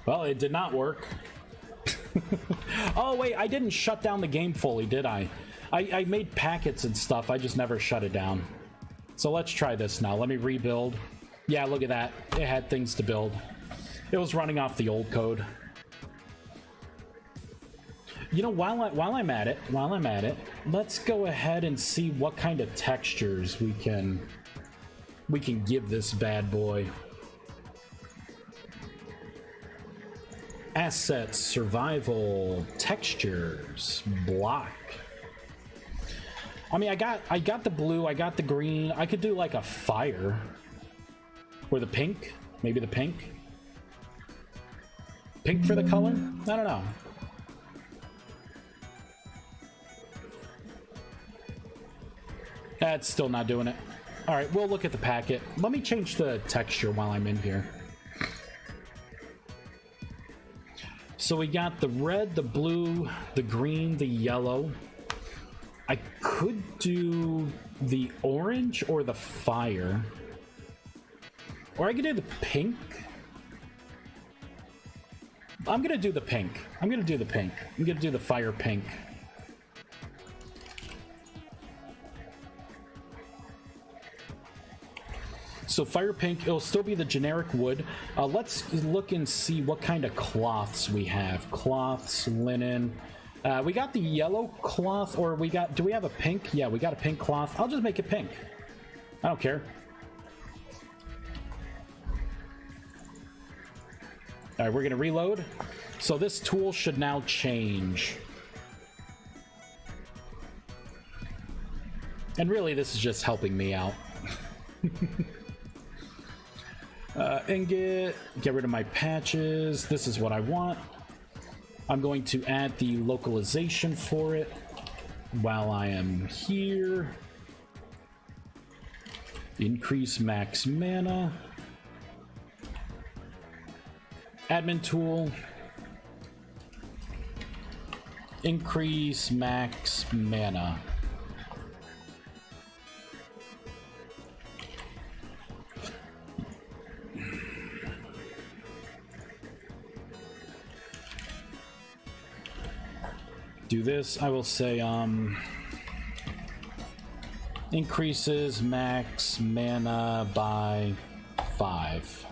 Speaker 1: Well, it did not work. Oh, wait, I didn't shut down the game fully, did I? I made packets and stuff. I just never shut it down. So let's try this now. Let me rebuild. Yeah, look at that. It had things to build. It was running off the old code. You know, while I'm at it, let's go ahead and see what kind of textures we can give this bad boy. Assets, survival, textures, block. I mean, I got the blue, I got the green. I could do like a fire. Or the pink. Maybe the pink. Pink for the color? I don't know. That's still not doing it. Alright, we'll look at the packet. Let me change the texture while I'm in here. So we got the red, the blue, the green, the yellow. I could do the orange or the fire. Or I could do the pink. I'm gonna do the pink. I'm gonna do the fire pink. So fire pink, it'll still be the generic wood. Let's look and see what kind of cloths we have. Cloths, linen. We got the yellow cloth, or do we have a pink? Yeah, we got a pink cloth. I'll just make it pink. I don't care. All right, we're gonna reload. So this tool should now change. And really, this is just helping me out. Ingot, get rid of my patches. This is what I want. I'm going to add the localization for it while I am here. Increase max mana. Admin tool. Increase max mana. Do this, I will say, increases max mana by 5.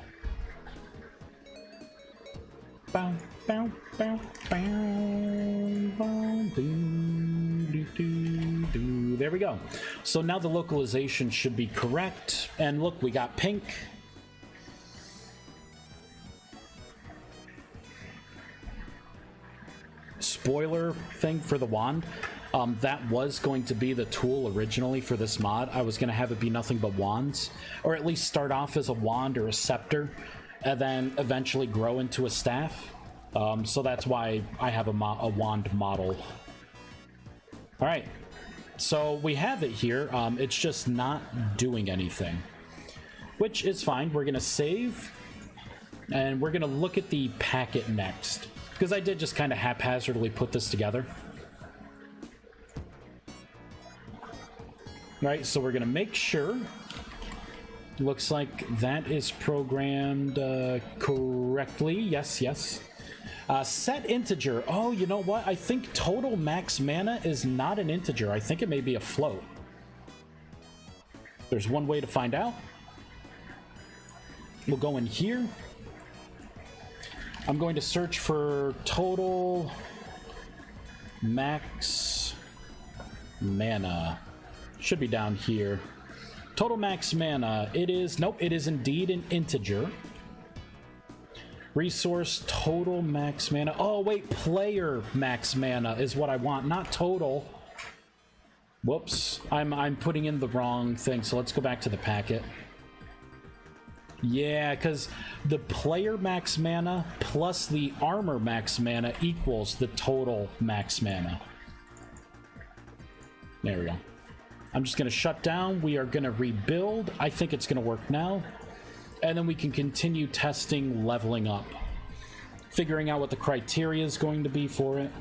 Speaker 1: bow, bow, bow, bow, bow, doo, doo, doo. There we go. So now the localization should be correct. And look, we got pink. Spoiler thing for the wand. That was going to be the tool originally for this mod. I was going to have it be nothing but wands, or at least start off as a wand or a scepter, and then eventually grow into a staff. So that's why I have a wand model. All right, so we have it here. It's just not doing anything, which is fine. We're going to save, and we're going to look at the packet next, because I did just kind of haphazardly put this together. Right, so we're going to make sure. Looks like that is programmed correctly. Yes, yes. Set integer. Oh, you know what? I think total max mana is not an integer. I think it may be a float. There's one way to find out. We'll go in here. I'm going to search for total max mana. Should be down here. Total max mana. It is, nope, it is indeed an integer. Resource total max mana. Oh, wait, player max mana is what I want, not total. Whoops, I'm putting in the wrong thing, so let's go back to the packet. Yeah, because the player max mana plus the armor max mana equals the total max mana. There we go. I'm just going to shut down. We are going to rebuild. I think it's going to work now. And then we can continue testing leveling up. Figuring out what the criteria is going to be for it.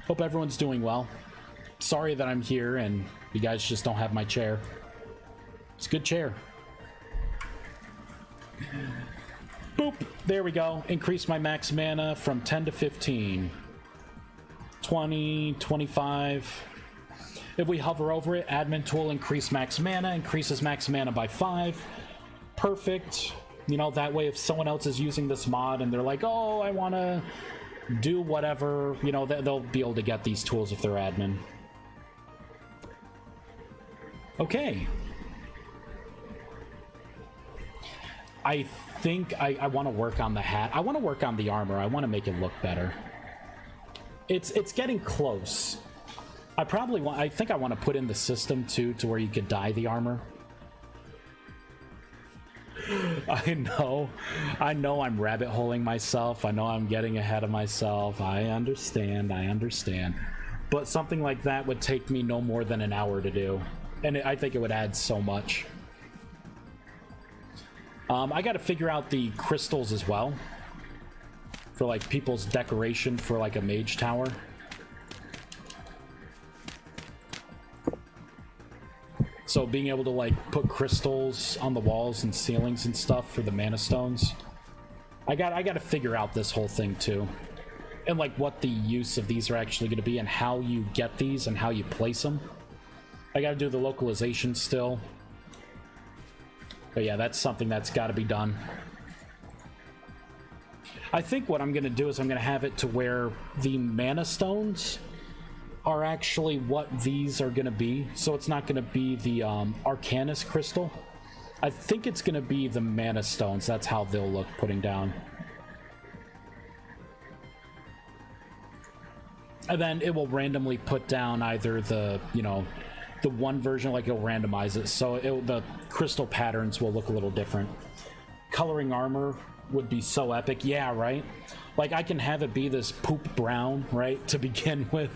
Speaker 1: Hope everyone's doing well. Sorry that I'm here and you guys just don't have my chair. It's a good chair. Boop. There we go. Increase my max mana from 10 to 15. 20, 25. If we hover over it, admin tool increase max mana, increases max mana by 5. Perfect. You know, that way if someone else is using this mod and they're like, oh, I want to do whatever, you know, they'll be able to get these tools if they're admin. Okay. I think I want to work on the hat. I want to work on the armor. I want to make it look better. It's getting close. I think I want to put in the system too, to where you could dye the armor. I know I'm rabbit holing myself. I know I'm getting ahead of myself. I understand. But something like that would take me no more than an hour to do. And I think it would add so much. I got to figure out the crystals as well. For like people's decoration for like a mage tower. So being able to like put crystals on the walls and ceilings and stuff for the mana stones. I got to figure out this whole thing too. And like what the use of these are actually going to be and how you get these and how you place them. I got to do the localization still. But yeah, that's something that's got to be done. I think what I'm going to do is I'm going to have it to where the mana stones are actually what these are going to be. So it's not going to be the Arcanus crystal. I think it's going to be the mana stones. That's how they'll look putting down. And then it will randomly put down either the, you know, the one version, like it'll randomize it. So the crystal patterns will look a little different. Coloring armor would be so epic. Yeah, right? Like I can have it be this poop brown, right, to begin with.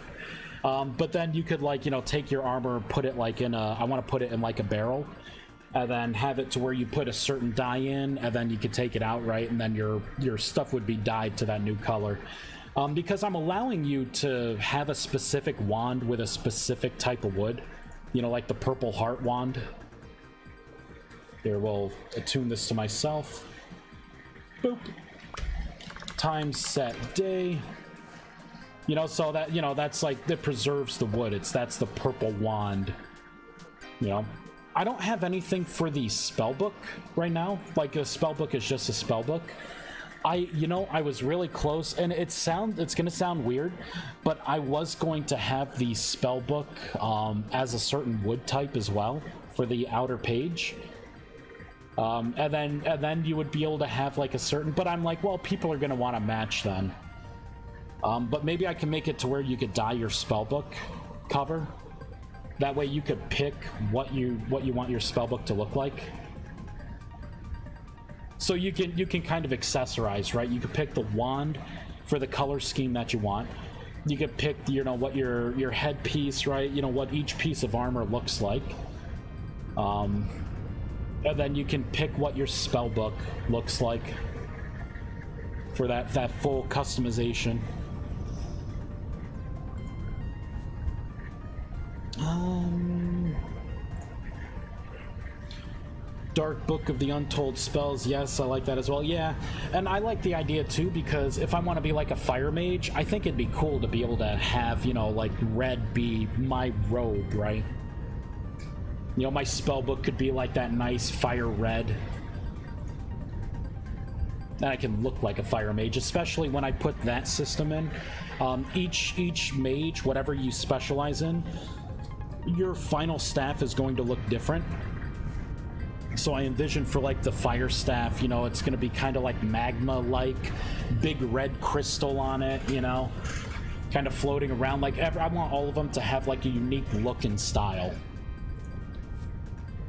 Speaker 1: But then you could like, you know, take your armor, put it like in a, I want to put it in like a barrel, and then have it to where you put a certain dye in, and then you could take it out, right? And then your stuff would be dyed to that new color. Because I'm allowing you to have a specific wand with a specific type of wood. You know, like the purple heart wand. Here, we'll attune this to myself. Boop. Time set day. You know, so that, you know, that's like, that preserves the wood. That's the purple wand. You know, I don't have anything for the spellbook right now. Like, a spellbook is just a spellbook. I was really close, and it's gonna sound weird, but I was going to have the spellbook as a certain wood type as well for the outer page. And then you would be able to have like a certain, but I'm like, well, people are gonna want to match then. But maybe I can make it to where you could dye your spellbook cover. That way you could pick what you want your spellbook to look like. So you can kind of accessorize, right? You could pick the wand for the color scheme that you want. You could pick, what your headpiece, right? What each piece of armor looks like. And then you can pick what your spellbook looks like for that full customization. Dark Book of the Untold Spells, yes, I like that as well. Yeah, and I like the idea too, because if I want to be like a fire mage, I think it'd be cool to be able to have, like red be my robe, right? My spellbook could be like that nice fire red. And I can look like a fire mage, especially when I put that system in. Each mage, whatever you specialize in, your final staff is going to look different. So I envision for like the fire staff, it's going to be kind of like magma-like, big red crystal on it, kind of floating around. Like I want all of them to have like a unique look and style.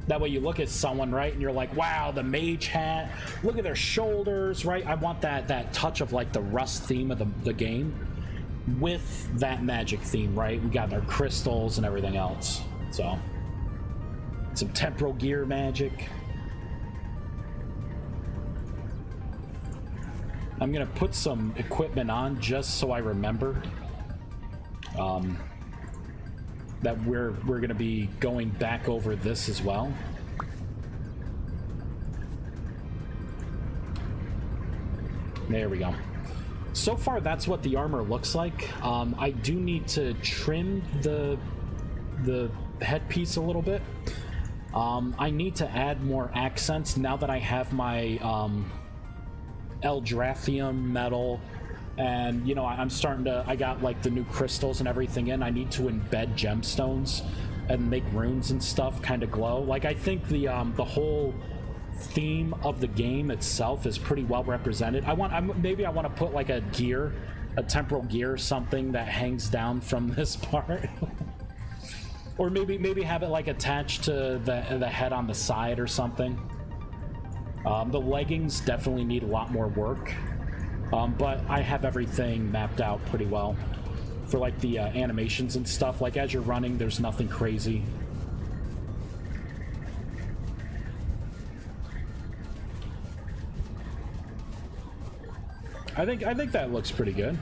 Speaker 1: That way you look at someone, right, and you're like, wow, the mage hat, look at their shoulders, right? I want that touch of like the Rust theme of the game with that magic theme, right? We got our crystals and everything else, so... Some temporal gear magic. I'm gonna put some equipment on just so I remember that we're gonna be going back over this as well. There we go. So far, that's what the armor looks like. I do need to trim the headpiece a little bit. I need to add more accents now that I have my Eldrathium metal, and I'm starting to, I got like the new crystals and everything in. I need to embed gemstones and make runes and stuff kind of glow. Like, I think the whole theme of the game itself is pretty well represented. Maybe I want to put like a temporal gear or something that hangs down from this part. Or maybe have it like attached to the head on the side or something. The leggings definitely need a lot more work, but I have everything mapped out pretty well for like the animations and stuff. Like as you're running, there's nothing crazy. I think that looks pretty good.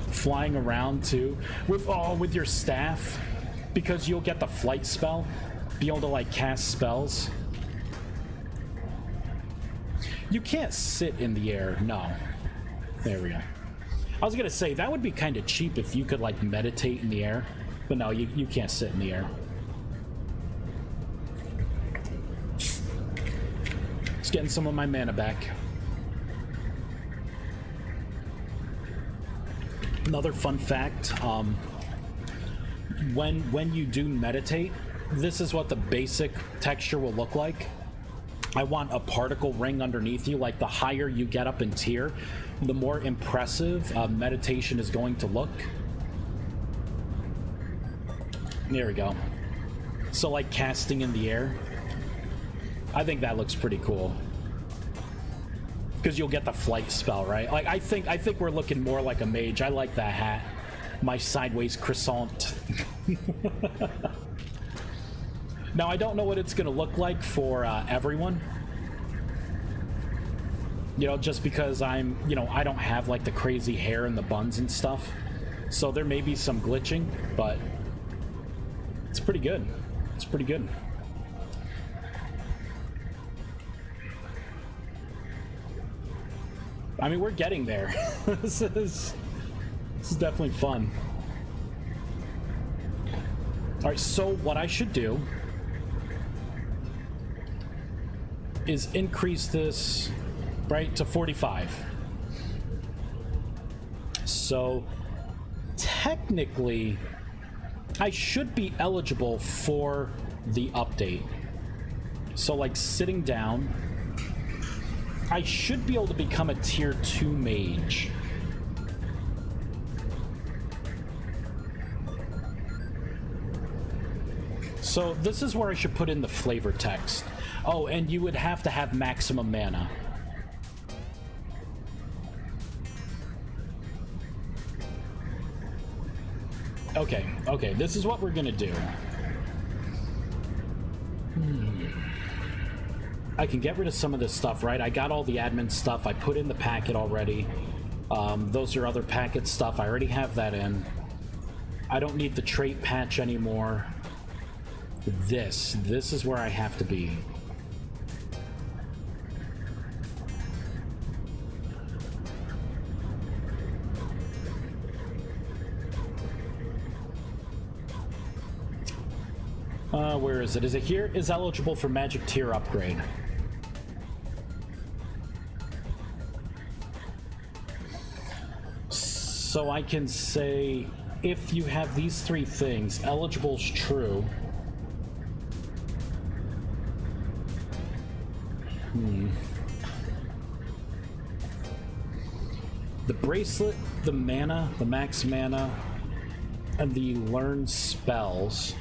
Speaker 1: Flying around too with your staff, because you'll get the flight spell, be able to like cast spells. You can't sit in the air. No. There we go. I was gonna say that would be kind of cheap if you could like meditate in the air, but no, you can't sit in the air. Just getting some of my mana back. Another fun fact, when you do meditate, this is what the basic texture will look like. I want a particle ring underneath you. Like the higher you get up in tier, the more impressive meditation is going to look. There we go. So like casting in the air, I think that looks pretty cool. Because you'll get the flight spell, right? Like I think we're looking more like a mage. I like that hat. My sideways croissant. Now I don't know what it's gonna look like for everyone. Just because I'm, I don't have like the crazy hair and the buns and stuff. So there may be some glitching, but it's pretty good. It's pretty good. I mean, we're getting there. This This is definitely fun. Alright, so what I should do is increase this, right, to 45. So, technically, I should be eligible for the update. So, like, sitting down, I should be able to become a tier 2 mage. So this is where I should put in the flavor text. Oh, and you would have to have maximum mana. Okay, okay, this is what we're gonna do. I can get rid of some of this stuff, right? I got all the admin stuff. I put in the packet already. Those are other packet stuff. I already have that in. I don't need the trait patch anymore. This is where I have to be. Where is it? Is it here? Is eligible for magic tier upgrade. So I can say, if you have these 3 things, eligible is true. The bracelet, the mana, the max mana, and the learned spells.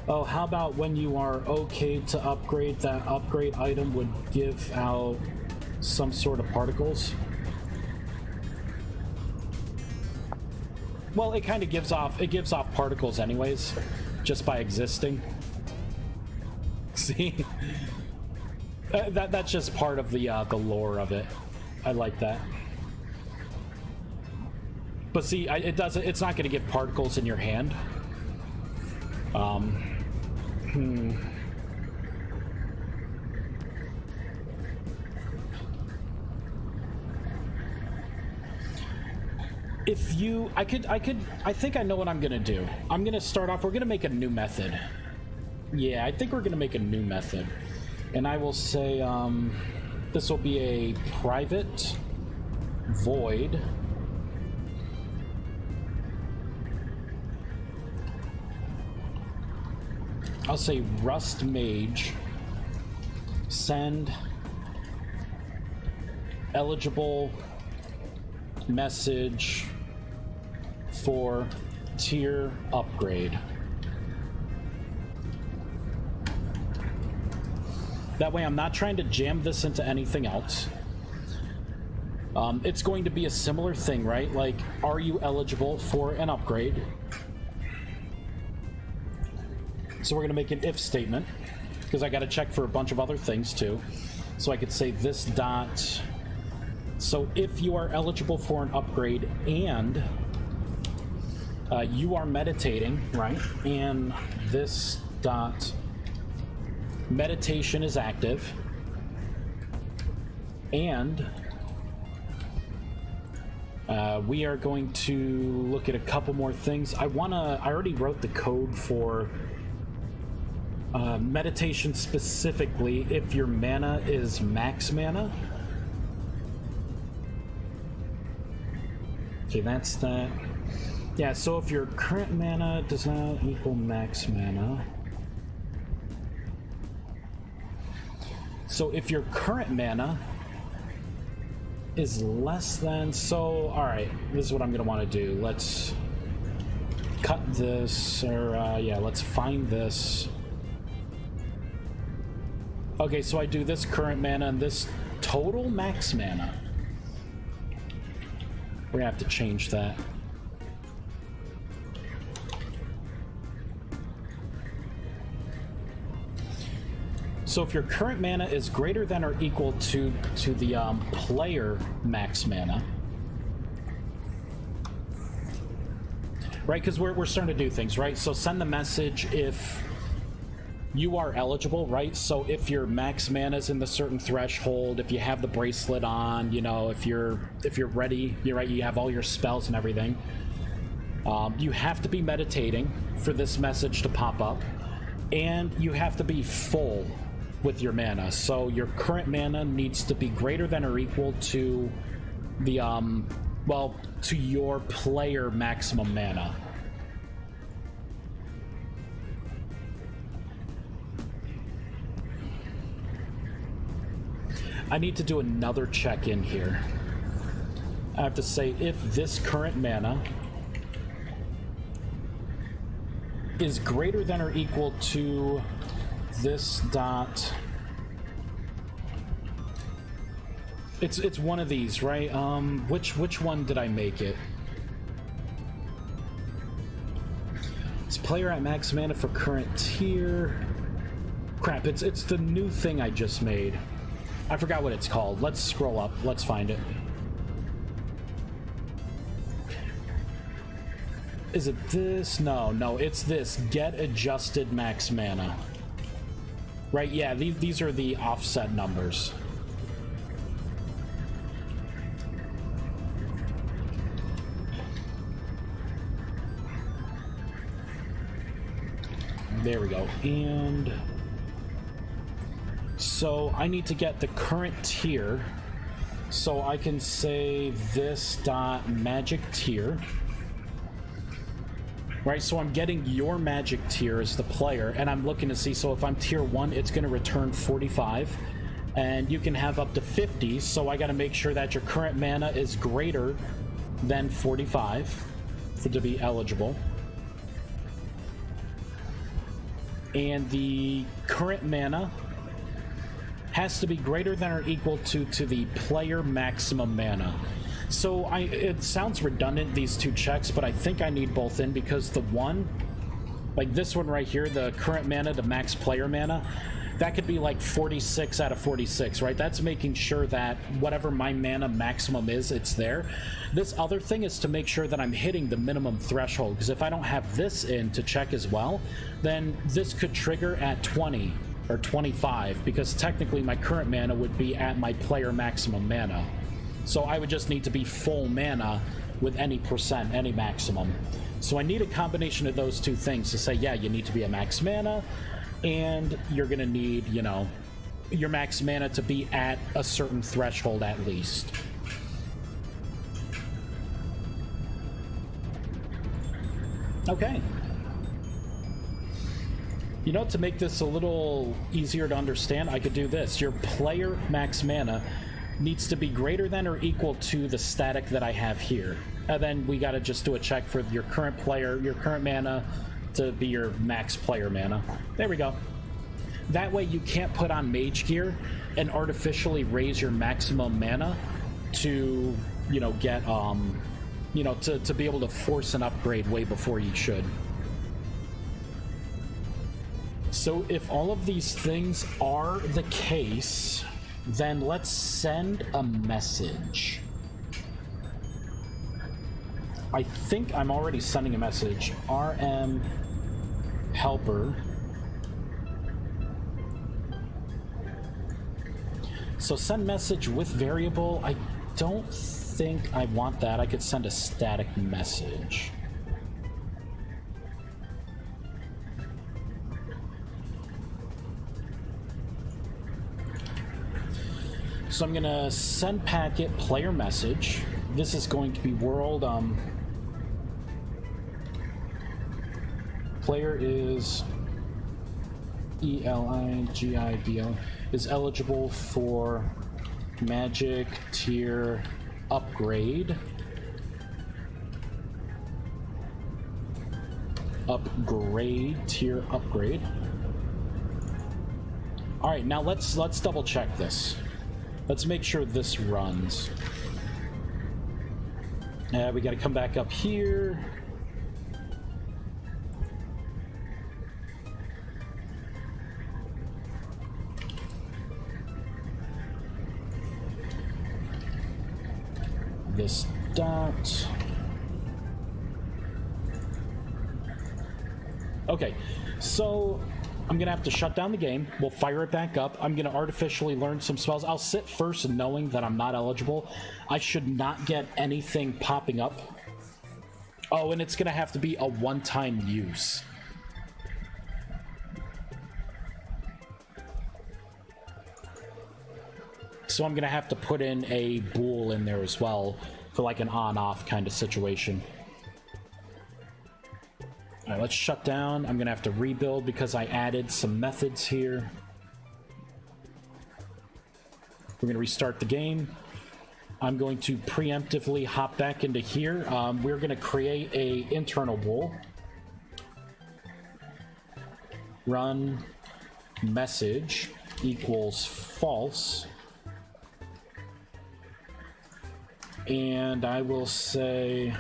Speaker 1: Oh, how about when you are okay to upgrade, that upgrade item would give out some sort of particles? Well, it kind of gives off particles anyways, just by existing. See? That's just part of the lore of it. I like that. But see, it's not going to give particles in your hand. If you, I think I know what I'm gonna do. I'm gonna start off, we're gonna make a new method. Yeah, I think we're gonna make a new method. And I will say, this will be a private void. I'll say Rust Mage, send eligible message for tier upgrade. That way I'm not trying to jam this into anything else. It's going to be a similar thing, right? Like, are you eligible for an upgrade? So we're going to make an if statement, because I got to check for a bunch of other things too. So I could say this dot. So if you are eligible for an upgrade and you are meditating, right? And this dot meditation is active, and we are going to look at a couple more things. I already wrote the code for meditation specifically if your mana is max mana. Okay, that's that. Yeah, so if your current mana does not equal max mana. So if your current mana is less than, so, alright, this is what I'm gonna want to do. Let's cut this, or yeah, let's find this. Okay, so I do this current mana and this total max mana. We're gonna have to change that. So if your current mana is greater than or equal to the player max mana, right? Because we're starting to do things, right? So send the message if you are eligible, right? So if your max mana is in the certain threshold, if you have the bracelet on, you know, if you're ready, you're right, you have all your spells and everything, you have to be meditating for this message to pop up, and you have to be full with your mana. So your current mana needs to be greater than or equal to the well, to your player maximum mana. I need to do another check-in here. I have to say, if this current mana is greater than or equal to this dot... It's one of these, right? Which one did I make it? It's player at max mana for current tier. Crap, it's the new thing I just made. I forgot what it's called. Let's scroll up. Let's find it. Is it this? No, it's this. Get adjusted max mana. Right, yeah, these are the offset numbers. There we go. And so I need to get the current tier, so I can say this dot magic tier, right? So I'm getting your magic tier as the player, and I'm looking to see, so if I'm tier 1, it's going to return 45, and you can have up to 50, so I got to make sure that your current mana is greater than 45 for to be eligible. And the current mana has to be greater than or equal to the player maximum mana. So it sounds redundant, these two checks, but I think I need both in, because the one, like this one right here, the current mana to max player mana, that could be like 46 out of 46, right? That's making sure that whatever my mana maximum is, it's there. This other thing is to make sure that I'm hitting the minimum threshold, because if I don't have this in to check as well, then this could trigger at 20 or 25, because technically my current mana would be at my player maximum mana. So I would just need to be full mana with any percent, any maximum. So I need a combination of those two things to say, yeah, you need to be a max mana, and you're gonna need, you know, your max mana to be at a certain threshold at least. Okay. You know, to make this a little easier to understand, I could do this. Your player max mana needs to be greater than or equal to the static that I have here. And then we gotta just do a check for your current player, your current mana to be your max player mana. There we go. That way you can't put on mage gear and artificially raise your maximum mana to, you know, get, you know, to be able to force an upgrade way before you should. So if all of these things are the case, then let's send a message. I think I'm already sending a message. RM helper. So send message with variable. I don't think I want that. I could send a static message. So I'm gonna send packet player message. This is going to be world, player is ELIGIDO, is eligible for magic tier upgrade. Tier upgrade. All right, now let's double check this. Let's make sure this runs. We got to come back up here. This dot. Okay, so I'm gonna have to shut down the game. We'll fire it back up. I'm gonna artificially learn some spells. I'll sit first knowing that I'm not eligible. I should not get anything popping up. Oh, and it's gonna have to be a one-time use. So I'm gonna have to put in a bool in there as well for like an on-off kind of situation. All right, let's shut down. I'm gonna have to rebuild because I added some methods here. We're gonna restart the game. I'm going to preemptively hop back into here. We're gonna create a internal bool. Run message equals false. And I will say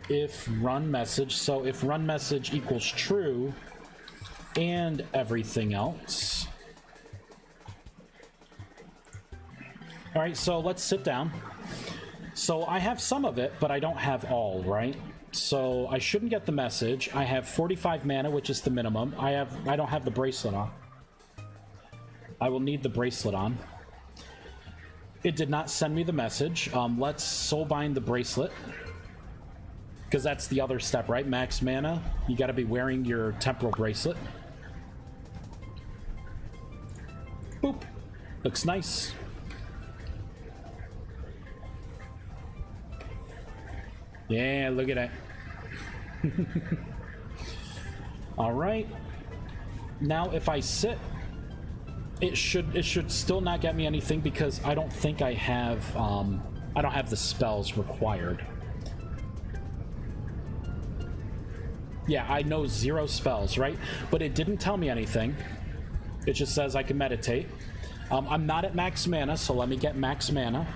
Speaker 1: if run message, so if run message equals true and everything else. All right, so let's sit down. So I have some of it, but I don't have all, right? So I shouldn't get the message. I have 45 mana, which is the minimum. I don't have the bracelet on. I will need the bracelet on. It did not send me the message. Let's soulbind the bracelet. Because that's the other step, right? Max mana. You got to be wearing your temporal bracelet. Boop. Looks nice. Yeah, look at that. All right. Now, if I sit, it should still not get me anything because I don't think I have the spells required. Yeah, I know 0 spells, right? But it didn't tell me anything. It just says I can meditate. I'm not at max mana, so let me get max mana.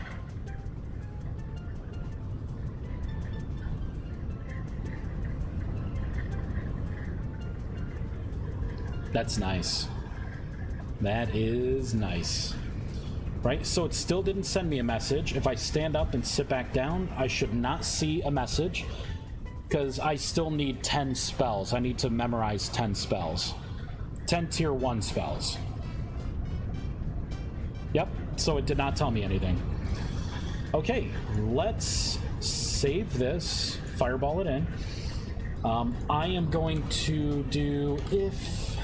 Speaker 1: That's nice. That is nice. Right, so it still didn't send me a message. If I stand up and sit back down, I should not see a message. Because I still need 10 spells. I need to memorize 10 spells. 10 tier 1 spells. Yep, so it did not tell me anything. Okay, let's save this, fireball it in. I am going to do if...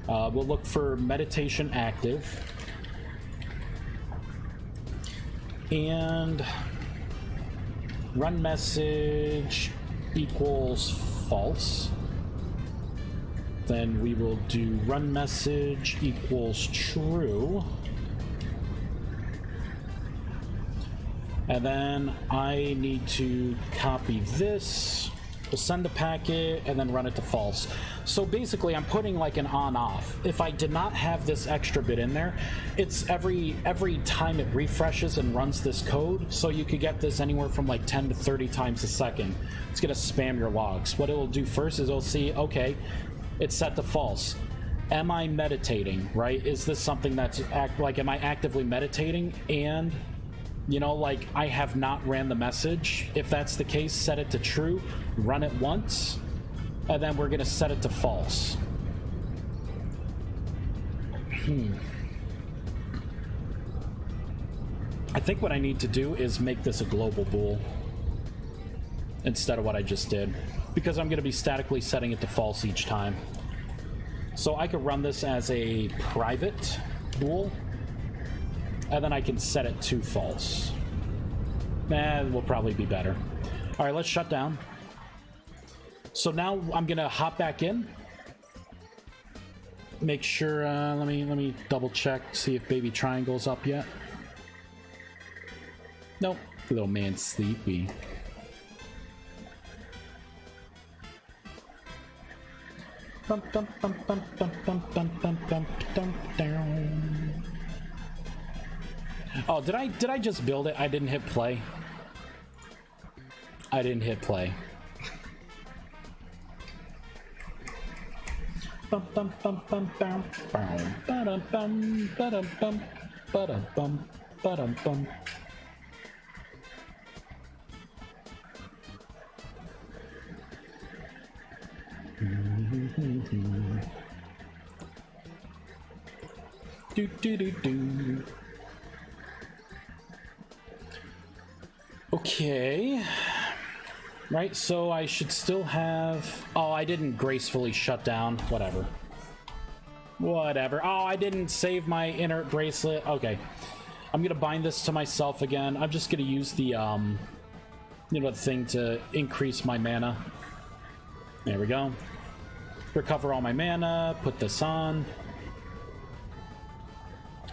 Speaker 1: we'll look for meditation active. And... run message equals false. Then we will do run message equals true. And then I need to copy this. We'll send the packet and then run it to false. So basically I'm putting like an on-off. If I did not have this extra bit in there, it's every time it refreshes and runs this code, so you could get this anywhere from like 10 to 30 times a second. It's gonna spam your logs. What it will do first is it'll see, okay, it's set to false. Am I meditating, right? Is this something that's am I actively meditating? And you know, like, I have not ran the message. If that's the case, set it to true, run it once, and then we're gonna set it to false. I think what I need to do is make this a global bool instead of what I just did, because I'm gonna be statically setting it to false each time. So I could run this as a private bool, and then I can set it to false. That will probably be better. All right, let's shut down. So now I'm gonna hop back in. Make sure, let me double check, see if baby triangle's up yet. Nope, little man's sleepy. Bum, bum, bum, bum, bum, bum, bum, bum, bum, bum, down. Oh, did I just build it? I didn't hit play. I didn't hit play. Bum bum bum bum bum bum ba-dum bum ba-dum bum ba-dum bum ba-dum bum. Do, do, do, do. Okay. Right, so I should still have... Oh, I didn't gracefully shut down. Whatever. Whatever. Oh, I didn't save my inert bracelet. Okay. I'm gonna bind this to myself again. I'm just gonna use the, you know, the thing to increase my mana. There we go. Recover all my mana. Put this on.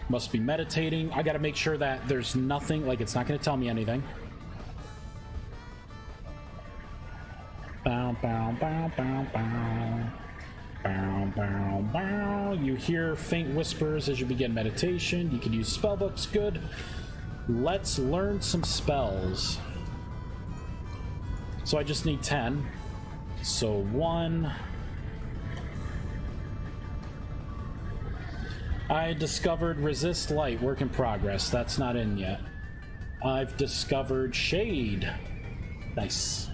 Speaker 1: Must be meditating. I gotta make sure that there's nothing, like it's not gonna tell me anything. Bow, bow, bow, bow, bow. Bow, bow, bow. You hear faint whispers as you begin meditation. You can use spellbooks. Good. Let's learn some spells. So I just need 10. So 1. I discovered Resist Light, work in progress. That's not in yet. I've discovered Shade. Nice.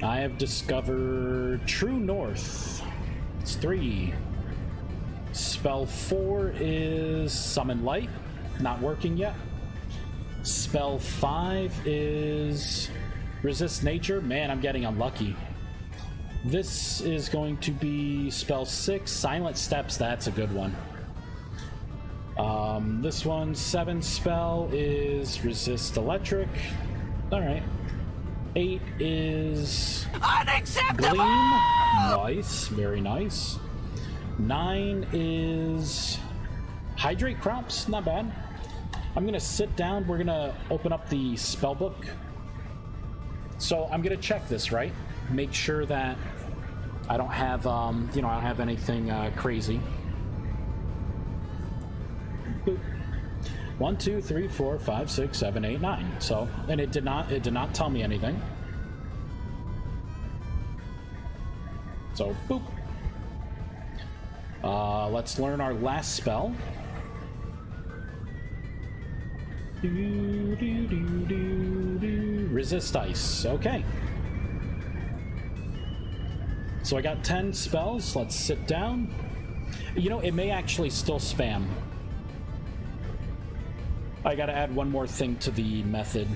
Speaker 1: I have discovered True North. It's 3. Spell 4 is Summon Light. Not working yet. Spell 5 is Resist Nature. Man, I'm getting unlucky. This is going to be spell 6, Silent Steps. That's a good one. This one, 7 spell is Resist Electric. Alright. 8 is
Speaker 2: unacceptable!
Speaker 1: Gleam. Nice, very nice. 9 is Hydrate Crops. Not bad. I'm gonna sit down. We're gonna open up the spell book. So I'm gonna check this, right? Make sure that I don't have, you know, I don't have anything crazy. Boop. 1, 2, 3, 4, 5, 6, 7, 8, 9. So, and it did not tell me anything. So, boop. Let's learn our last spell. Resist Ice. Okay. So I got 10 spells. Let's sit down. You know, it may actually still spam. I gotta add one more thing to the method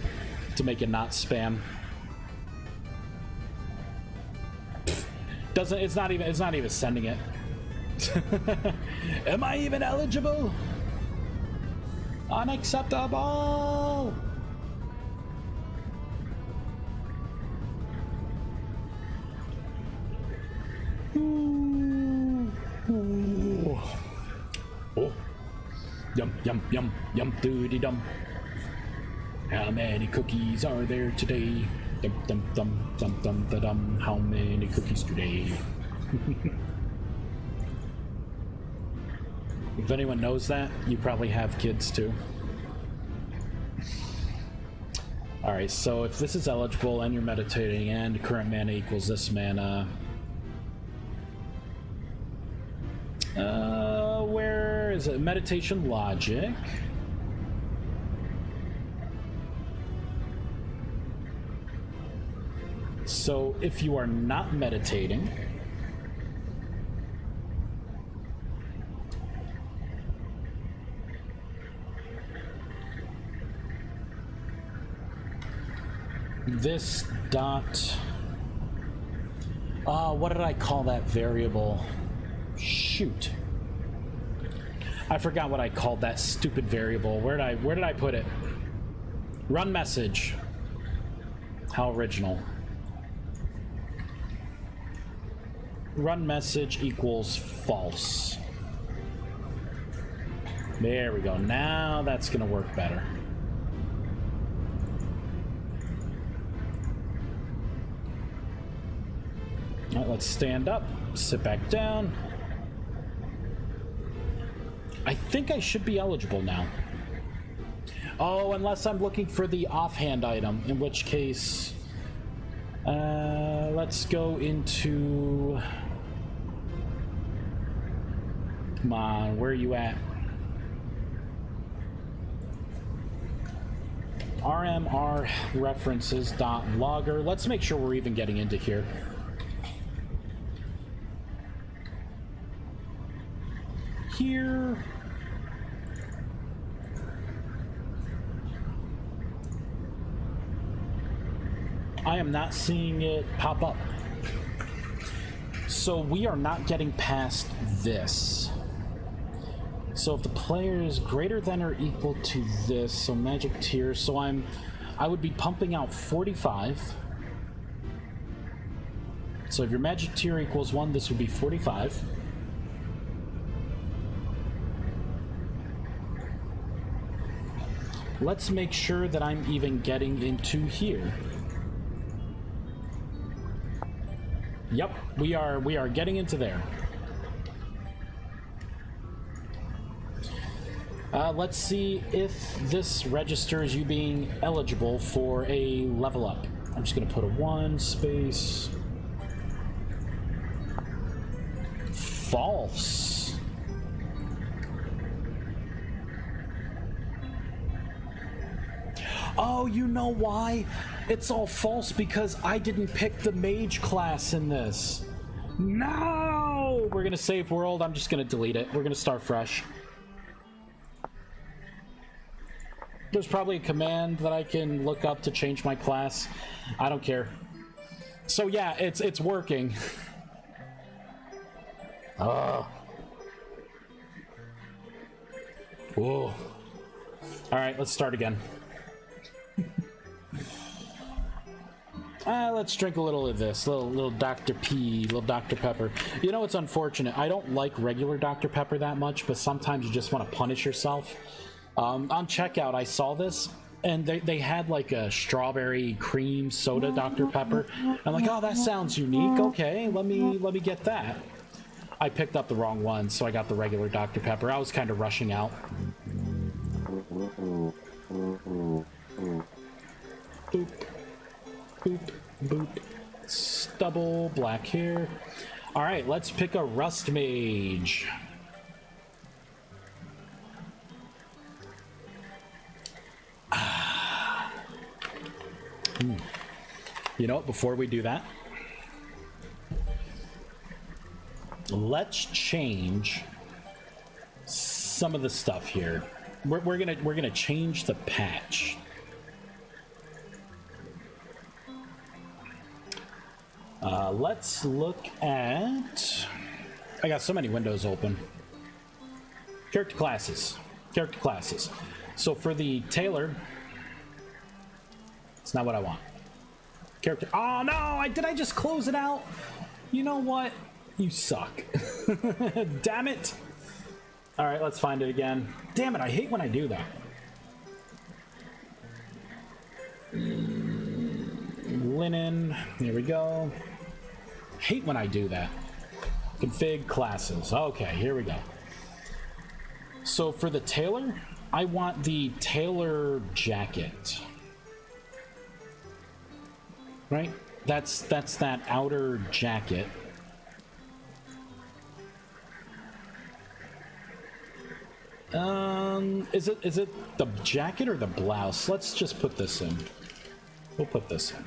Speaker 1: to make it not spam. Doesn't, it's not even sending it. Am I even eligible? Unacceptable! Ooh. Ooh. Oh. Yum, yum, yum, yum, doody dum. How many cookies are there today? Dum, dum, dum, dum, dum, da, dum. How many cookies today? If anyone knows that, you probably have kids too. Alright, so if this is eligible and you're meditating and current mana equals this mana... where is it? Meditation logic. So if you are not meditating, this dot, what did I call that variable? Shoot. I forgot what I called that stupid variable. Where did I put it? Run message. How original. Run message equals false. There we go. Now that's gonna work better. All right, let's stand up, sit back down. I think I should be eligible now. Oh, unless I'm looking for the offhand item, in which case, let's go into, come on, where are you at? RMR references.logger. Let's make sure we're even getting into here. here? I am not seeing it pop up. So we are not getting past this. So if the player is greater than or equal to this, so magic tier, so I would be pumping out 45. So if your magic tier equals 1, this would be 45. Let's make sure that I'm even getting into here. Yep, we are getting into there. Let's see if this registers you being eligible for a level up. I'm just gonna put a 1 space. False. Oh, you know why? It's all false because I didn't pick the mage class in this. No! We're gonna save world. I'm just gonna delete it. We're gonna start fresh. There's probably a command that I can look up to change my class. I don't care. So yeah, it's working. Oh. Whoa. Alright, let's start again. Let's drink a little of this. Little Dr. P, little Dr. Pepper. You know, it's unfortunate. I don't like regular Dr. Pepper that much, but sometimes you just want to punish yourself. On checkout, I saw this, and they had like a strawberry cream soda Dr. Pepper. I'm like, oh, that sounds unique. Okay, let me get that. I picked up the wrong one, so I got the regular Dr. Pepper. I was kind of rushing out. Boop. Boop, boop. Stubble, black hair. Alright, let's pick a Rust Mage. You know what, before we do that, let's change some of the stuff here. We're gonna change the patch. Let's look at... I got so many windows open. Character classes. Character classes. So for the Tailor, it's not what I want. Character... Oh no! Did I just close it out? You know what? You suck. Damn it! Alright, let's find it again. Damn it, I hate when I do that. Linen. Here we go. Hate when I do that. Config classes. Okay, here we go. So for the Tailor, I want the Tailor jacket. Right? That's that outer jacket. Is it the jacket or the blouse? Let's just put this in. We'll put this in.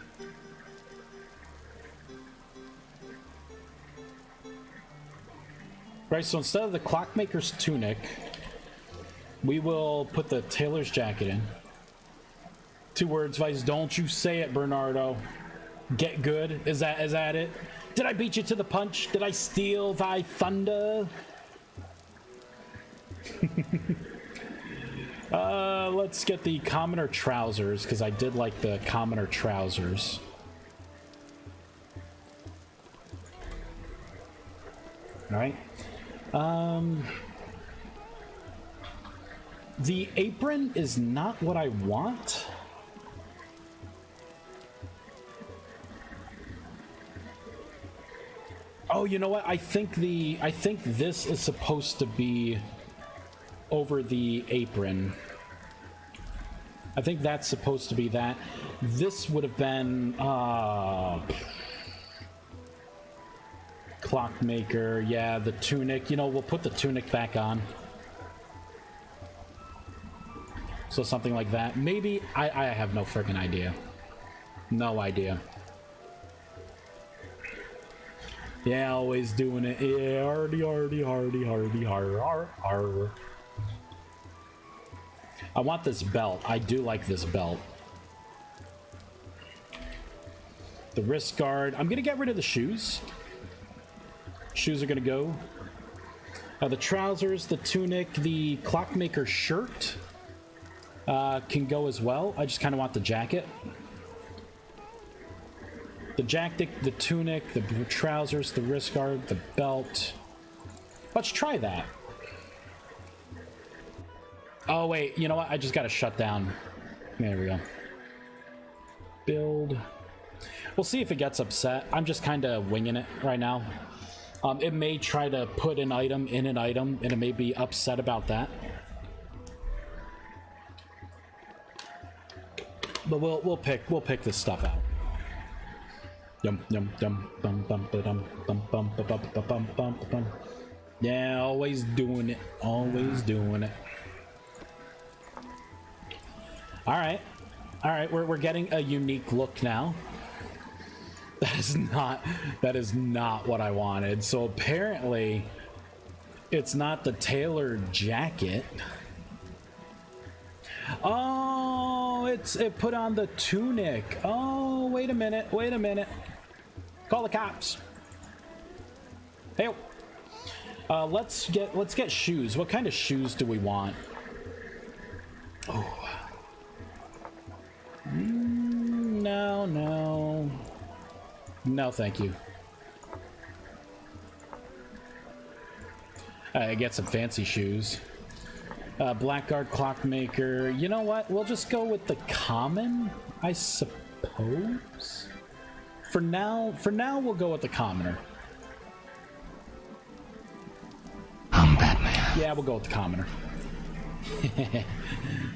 Speaker 1: Right, so instead of the Clockmaker's tunic, we will put the Tailor's jacket in. 2 words, Vice. Don't you say it, Bernardo. Get good. Is that it? Did I beat you to the punch? Did I steal thy thunder? Let's get the commoner trousers, because I did like the commoner trousers. Alright. The apron is not what I want. Oh, you know what? I think this is supposed to be over the apron. I think that's supposed to be that. This would have been Clockmaker. Yeah, the tunic. You know, we'll put the tunic back on. So something like that. Maybe I have no freaking idea. No idea. Yeah, always doing it. Yeah, hardy, hardy, hardy, hardy, har. I want this belt. I do like this belt. The wrist guard. I'm gonna get rid of the shoes. Shoes are gonna go. The trousers, the tunic, the clockmaker shirt can go as well. I just kind of want the jacket. The jacket, the tunic, the trousers, the wrist guard, the belt. Let's try that. Oh, wait. You know what? I just got to shut down. There we go. Build. We'll see if it gets upset. I'm just kind of winging it right now. It may try to put an item in an item, and it may be upset about that. But we'll pick this stuff out. Yum yum yum bum bum ba dum bum bum ba bum ba bum bum bum. Yeah, always doing it. Always doing it. All right, we're getting a unique look now. That is not what I wanted. So apparently it's not the tailored jacket. Oh, it put on the tunic. Oh, wait a minute. Call the cops. Hey, let's get shoes. What kind of shoes do we want? Oh. No, thank you. I get some fancy shoes. Blackguard clockmaker. You know what? We'll just go with the common, I suppose. For now, we'll go with the commoner.
Speaker 2: I'm Batman.
Speaker 1: Yeah, we'll go with the commoner.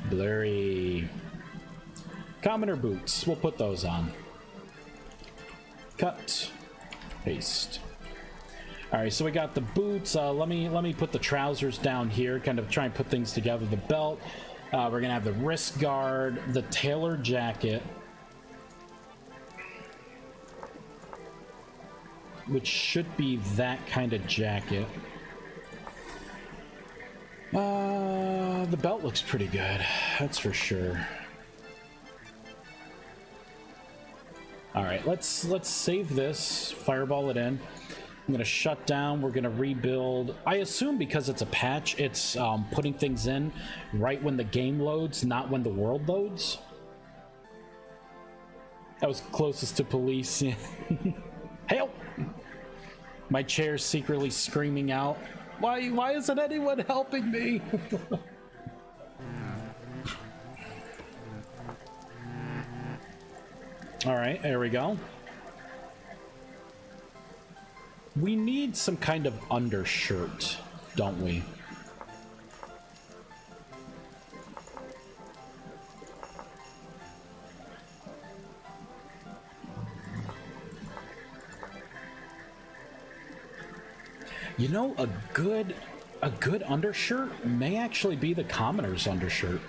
Speaker 1: Blurry. Commoner boots. We'll put those on. Cut. Paste. Alright, so we got the boots. Let me put the trousers down here, kind of try and put things together. The belt. We're gonna have the wrist guard, the tailored jacket, which should be that kind of jacket. The belt looks pretty good, that's for sure. Alright, let's save this, fireball it in. I'm gonna shut down, we're gonna rebuild. I assume because it's a patch, it's putting things in right when the game loads, not when the world loads. That was closest to police. Help! My chair's secretly screaming out. Why isn't anyone helping me? Alright, there we go. We need some kind of undershirt, don't we? You know, a good undershirt may actually be the commoner's undershirt.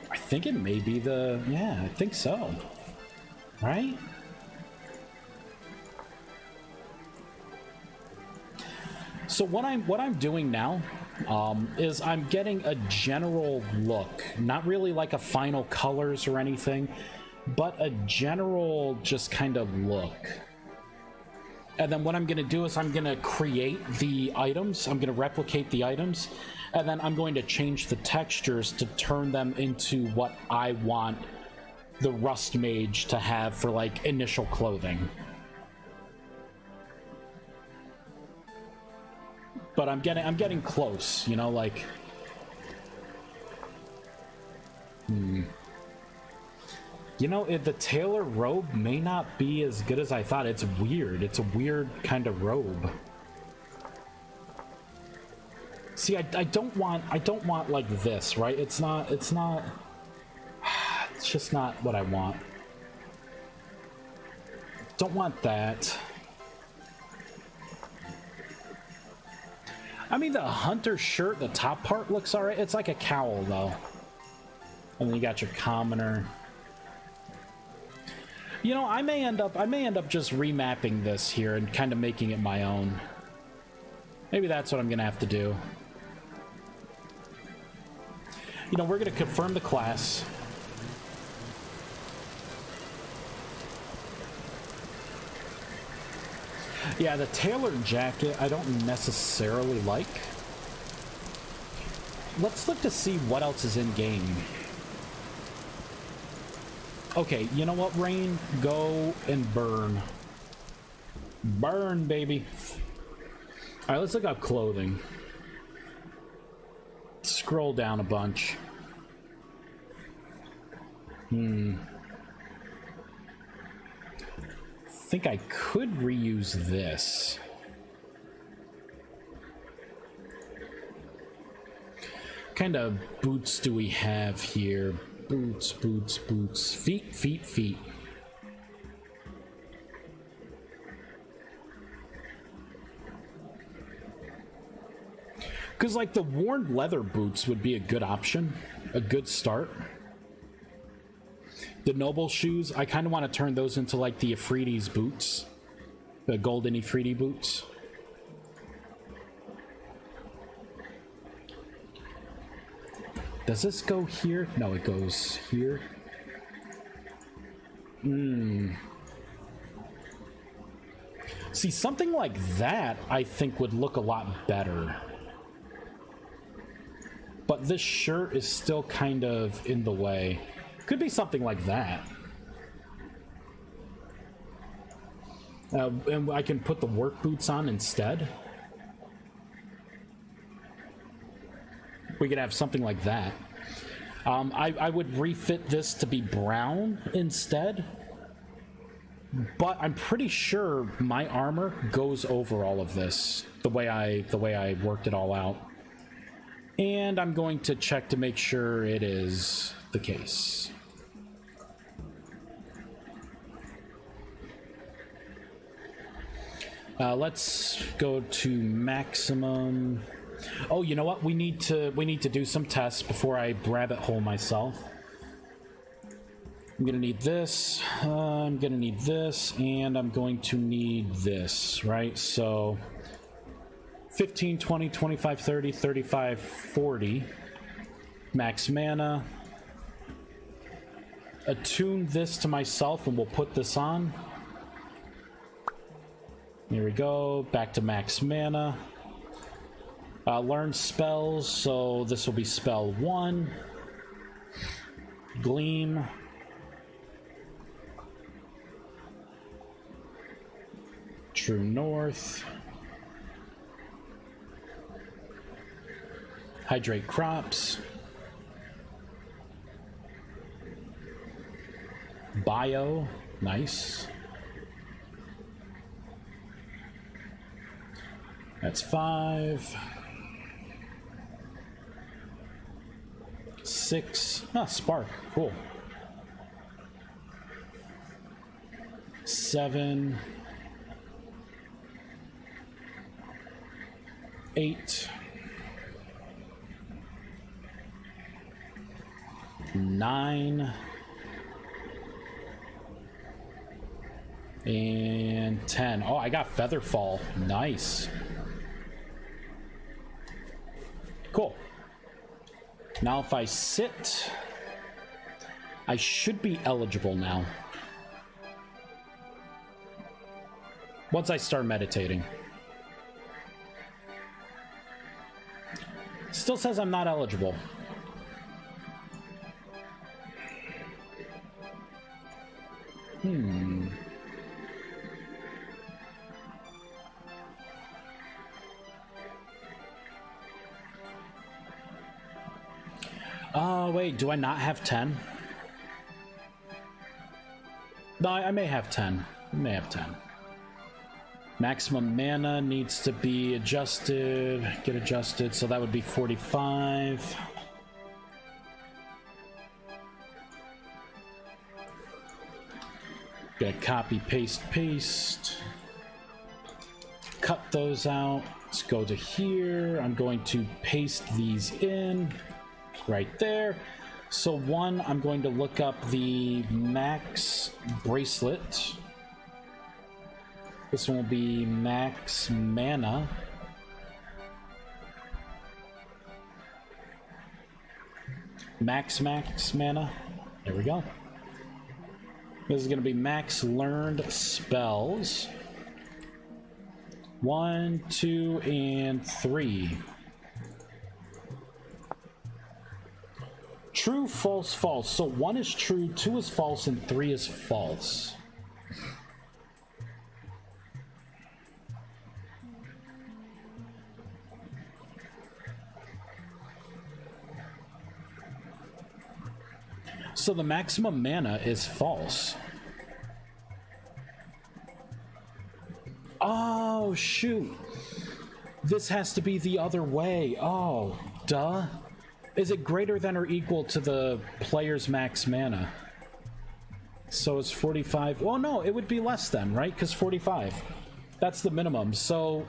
Speaker 1: I think it may be the... yeah, I think so. Right? So what I'm doing now is I'm getting a general look, not really like a final colors or anything, but a general just kind of look. And then what I'm going to do is I'm going to create the items, I'm going to replicate the items, and then I'm going to change the textures to turn them into what I want the Rust Mage to have for like initial clothing. But I'm getting close, you know, like you know, the tailor robe may not be as good as I thought. It's weird. It's a weird kind of robe. See, I don't want like this, right? It's just not what I want. Don't want that. I mean, the hunter shirt, the top part looks alright. It's like a cowl, though. And then you got your commoner. You know, I may end up just remapping this here and kind of making it my own. Maybe that's what I'm gonna have to do. You know, we're gonna confirm the class. Yeah, the tailored jacket I don't necessarily like. Let's look to see what else is in game. Okay, you know what, Rain? Go and burn. Burn, baby. Alright, let's look up clothing. Scroll down a bunch. I think I could reuse this. What kind of boots do we have here? Boots, boots, boots. Feet, feet, feet. Because, like, the worn leather boots would be a good option. A good start. The noble shoes, I kind of want to turn those into, like, the Ifriti's boots. The golden Ifriti boots. Does this go here? No, it goes here. See, something like that, I think, would look a lot better. But this shirt is still kind of in the way. Could be something like that. And I can put the work boots on instead. We could have something like that. I would refit this to be brown instead. But I'm pretty sure my armor goes over all of this the way I worked it all out. And I'm going to check to make sure it is the case. Let's go to maximum. Oh, you know what? We need to do some tests before I rabbit hole myself. I'm gonna need this. I'm gonna need this, and I'm going to need this. Right? So 15, 20, 25, 30, 35, 40. Max mana. Attune this to myself, and we'll put this on. Here we go. Back to max mana. Learn spells, so this will be spell 1. Gleam. True North. Hydrate crops. Bio. Nice. That's 5. 6. Ah, spark. Cool. 7. 8. 9. And 10. Oh, I got Featherfall. Nice. Cool. Now if I sit, I should be eligible now. Once I start meditating. Still says I'm not eligible. Oh, wait, do I not have 10? No, I may have 10. I may have 10. Maximum mana needs to be adjusted. Get adjusted, so that would be 45. Gonna copy, paste, paste. Cut those out. Let's go to here. I'm going to paste these in. Right there. So one, I'm going to look up the max bracelet. This one will be max mana. Max mana. There we go. This is going to be max learned spells. 1, 2, and 3. True, false, false. So 1 is true, 2 is false, and 3 is false. So the maximum mana is false. Oh, shoot. This has to be the other way. Oh, duh. Is it greater than or equal to the player's max mana? So it's 45. Well, no, it would be less than, right? Because 45. That's the minimum. So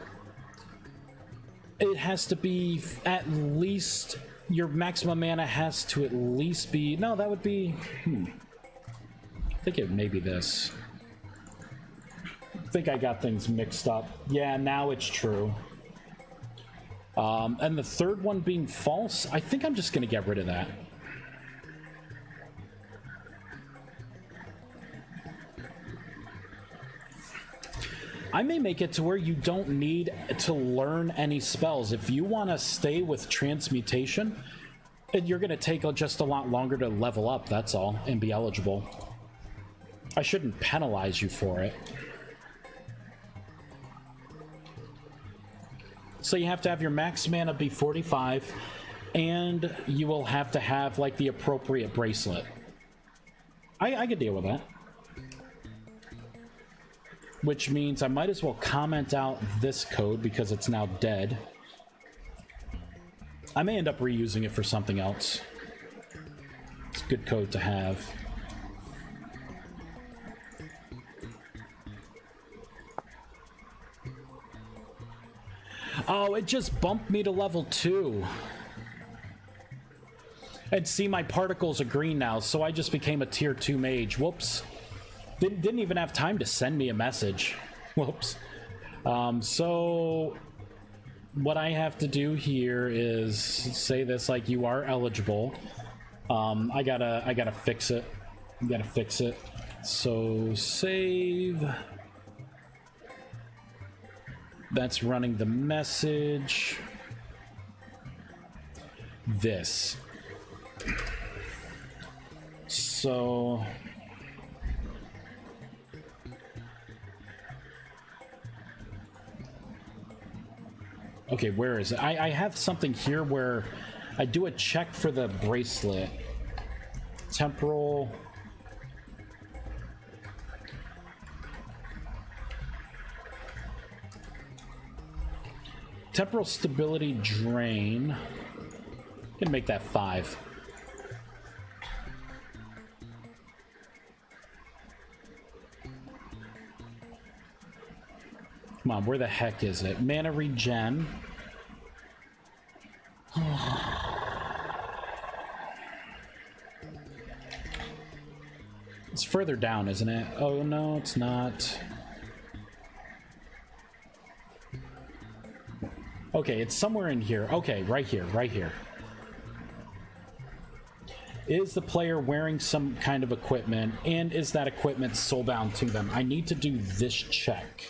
Speaker 1: it has to be at least... Your maximum mana has to at least be... No, that would be... I think it may be this. I think I got things mixed up. Yeah, now it's true. And the third one being false, I think I'm just going to get rid of that. I may make it to where you don't need to learn any spells. If you want to stay with transmutation, you're going to take just a lot longer to level up, that's all, and be eligible. I shouldn't penalize you for it. So you have to have your max mana be 45, and you will have to have, like, the appropriate bracelet. I could deal with that. Which means I might as well comment out this code because it's now dead. I may end up reusing it for something else. It's a good code to have. Oh, it just bumped me to level 2. And see, my particles are green now, so I just became a tier 2 mage. Whoops. Didn't even have time to send me a message. Whoops. So what I have to do here is say this like you are eligible. I gotta fix it. Gotta fix it. So save. That's running the message. This. So okay, where is it? I have something here where I do a check for the bracelet. Temporal. Temporal stability drain. I'm gonna make that 5. Come on, where the heck is it? Mana regen. It's further down, isn't it? Oh, no, it's not. Okay, it's somewhere in here. Okay, right here, right here. Is the player wearing some kind of equipment, and is that equipment soulbound to them? I need to do this check.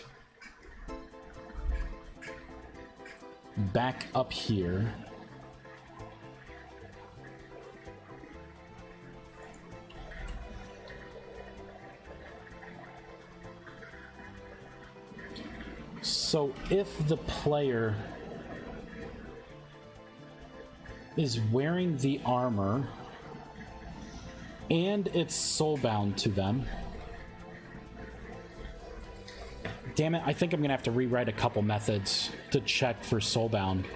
Speaker 1: Back up here. So if the player is wearing the armor and it's soulbound to them, damn it, I think I'm gonna have to rewrite a couple methods to check for soulbound.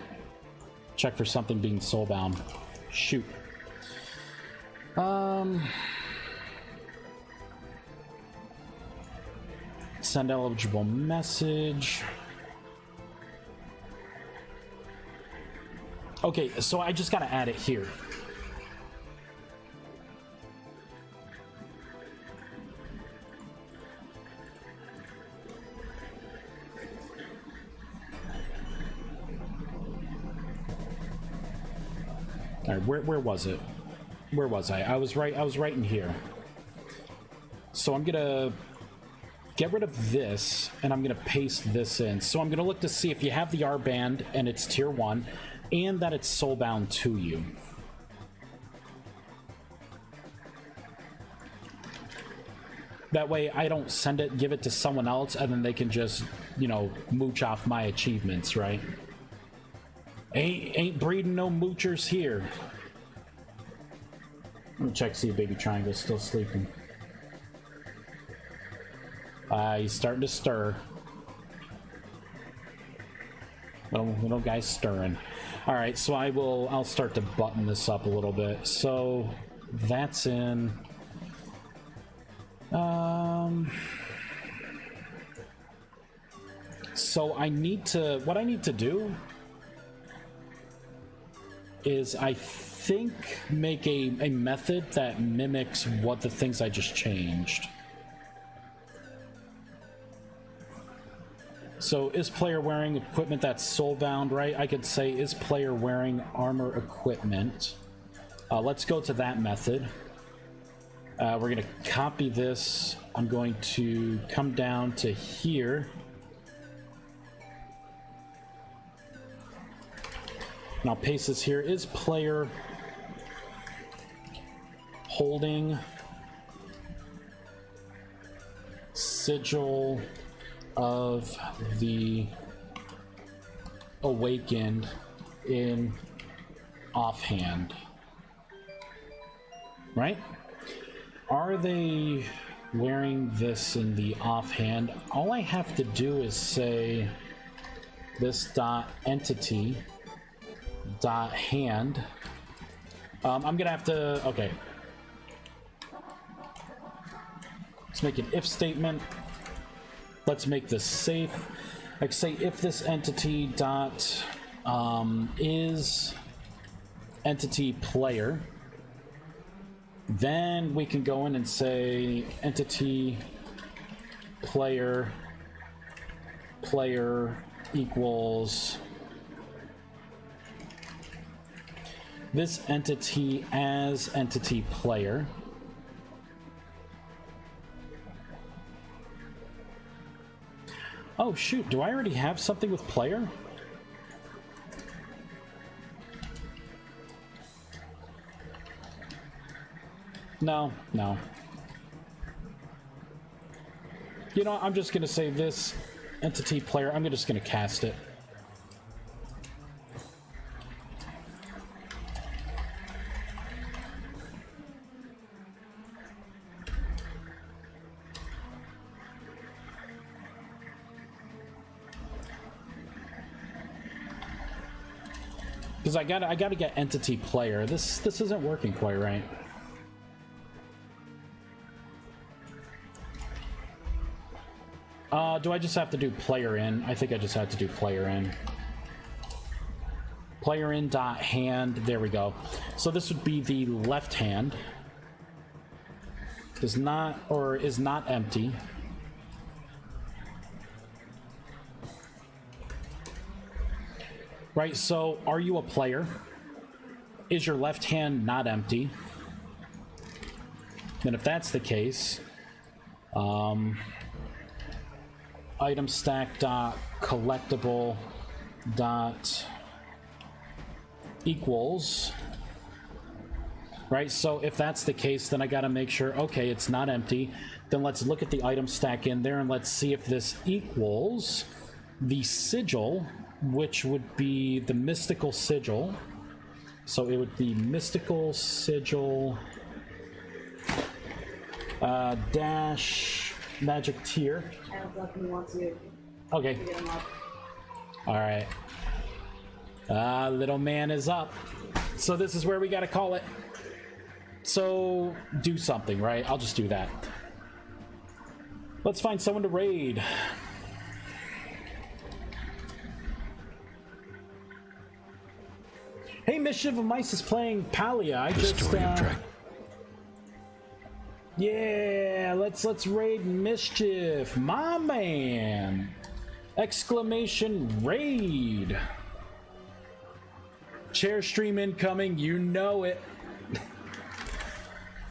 Speaker 1: Check for something being soulbound. Shoot. Send eligible message. Okay, so I just gotta add it here. All right, where was it? Where was I? I was right in here. So I'm gonna get rid of this, and I'm gonna paste this in. So I'm gonna look to see if you have the R band and it's tier 1, and that it's soulbound to you. That way I don't send it, give it to someone else, and then they can just, you know, mooch off my achievements, right? Ain't breeding no moochers here. Let me check, see if Baby Triangle's still sleeping. He's starting to stir. Little guy's stirring. All right, so I'll start to button this up a little bit. So that's in. So what I need to do is, I think, make a method that mimics what the things I just changed. So is player wearing equipment that's soulbound, right? I could say, is player wearing armor equipment? Let's go to that method. We're going to copy this. I'm going to come down to here. And I'll paste this here. Is player holding sigil of the awakened in offhand? Right? Are they wearing this in the offhand? All I have to do is say this dot entity dot hand. I'm gonna have to, okay. Let's make an if statement. Let's make this safe. I can say if this entity dot is entity player, then we can go in and say entity player equals this entity as entity player. Oh shoot, do I already have something with player? No. You know, I'm just gonna say this entity player, I'm just gonna cast it. Because I gotta get entity player. This isn't working quite right. Do I just have to do player in? I think I just have to do player in. Player in dot hand. There we go. So this would be the left hand. Is not empty. Right, so are you a player? Is your left hand not empty? Then if that's the case, item stack dot collectible dot equals, right? So if that's the case, then I gotta make sure, okay, it's not empty. Then let's look at the item stack in there and let's see if this equals the sigil, which would be the mystical sigil. So it would be mystical sigil dash magic tier. Okay. All right. Little man is up. So this is where we gotta call it. So do something, right? I'll just do that. Let's find someone to raid. Hey, Mischief of Mice is playing Palia. I just yeah, let's raid Mischief, my man! Exclamation raid! Chair stream incoming, you know it.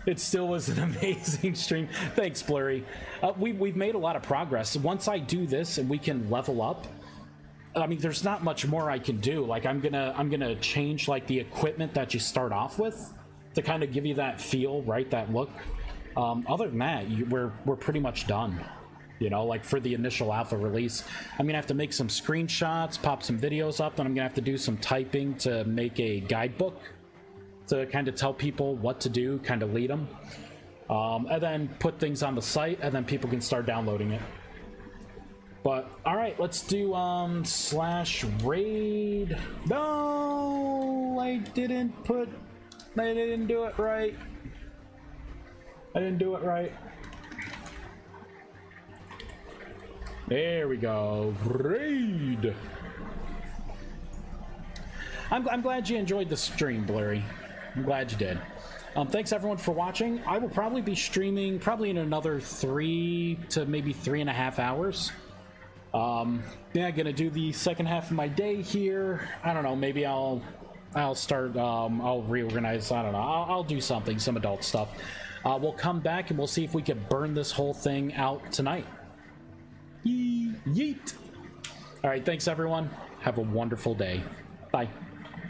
Speaker 1: It still was an amazing stream. Thanks, Blurry. We've made a lot of progress. Once I do this and we can level up, I mean, there's not much more I can do. Like, I'm gonna change like the equipment that you start off with to kind of give you that feel, right? That look. Other than that, we're pretty much done. You know, like for the initial alpha release, I'm gonna have to make some screenshots, pop some videos up, and I'm gonna have to do some typing to make a guidebook to kind of tell people what to do, kind of lead them, and then put things on the site, and then people can start downloading it. But all right, let's do /raid. No, I didn't do it right. I didn't do it right. There we go. Raid. I'm glad you enjoyed the stream, Blurry. I'm glad you did. Thanks everyone for watching. I will probably be streaming in another 3 to maybe 3.5 hours. Yeah, gonna do the second half of my day here. I don't know, maybe I'll start, I'll reorganize, I don't know, I'll do something, some adult stuff. We'll come back and we'll see if we can burn this whole thing out tonight. Yeet. Alright, thanks everyone. Have a wonderful day. Bye.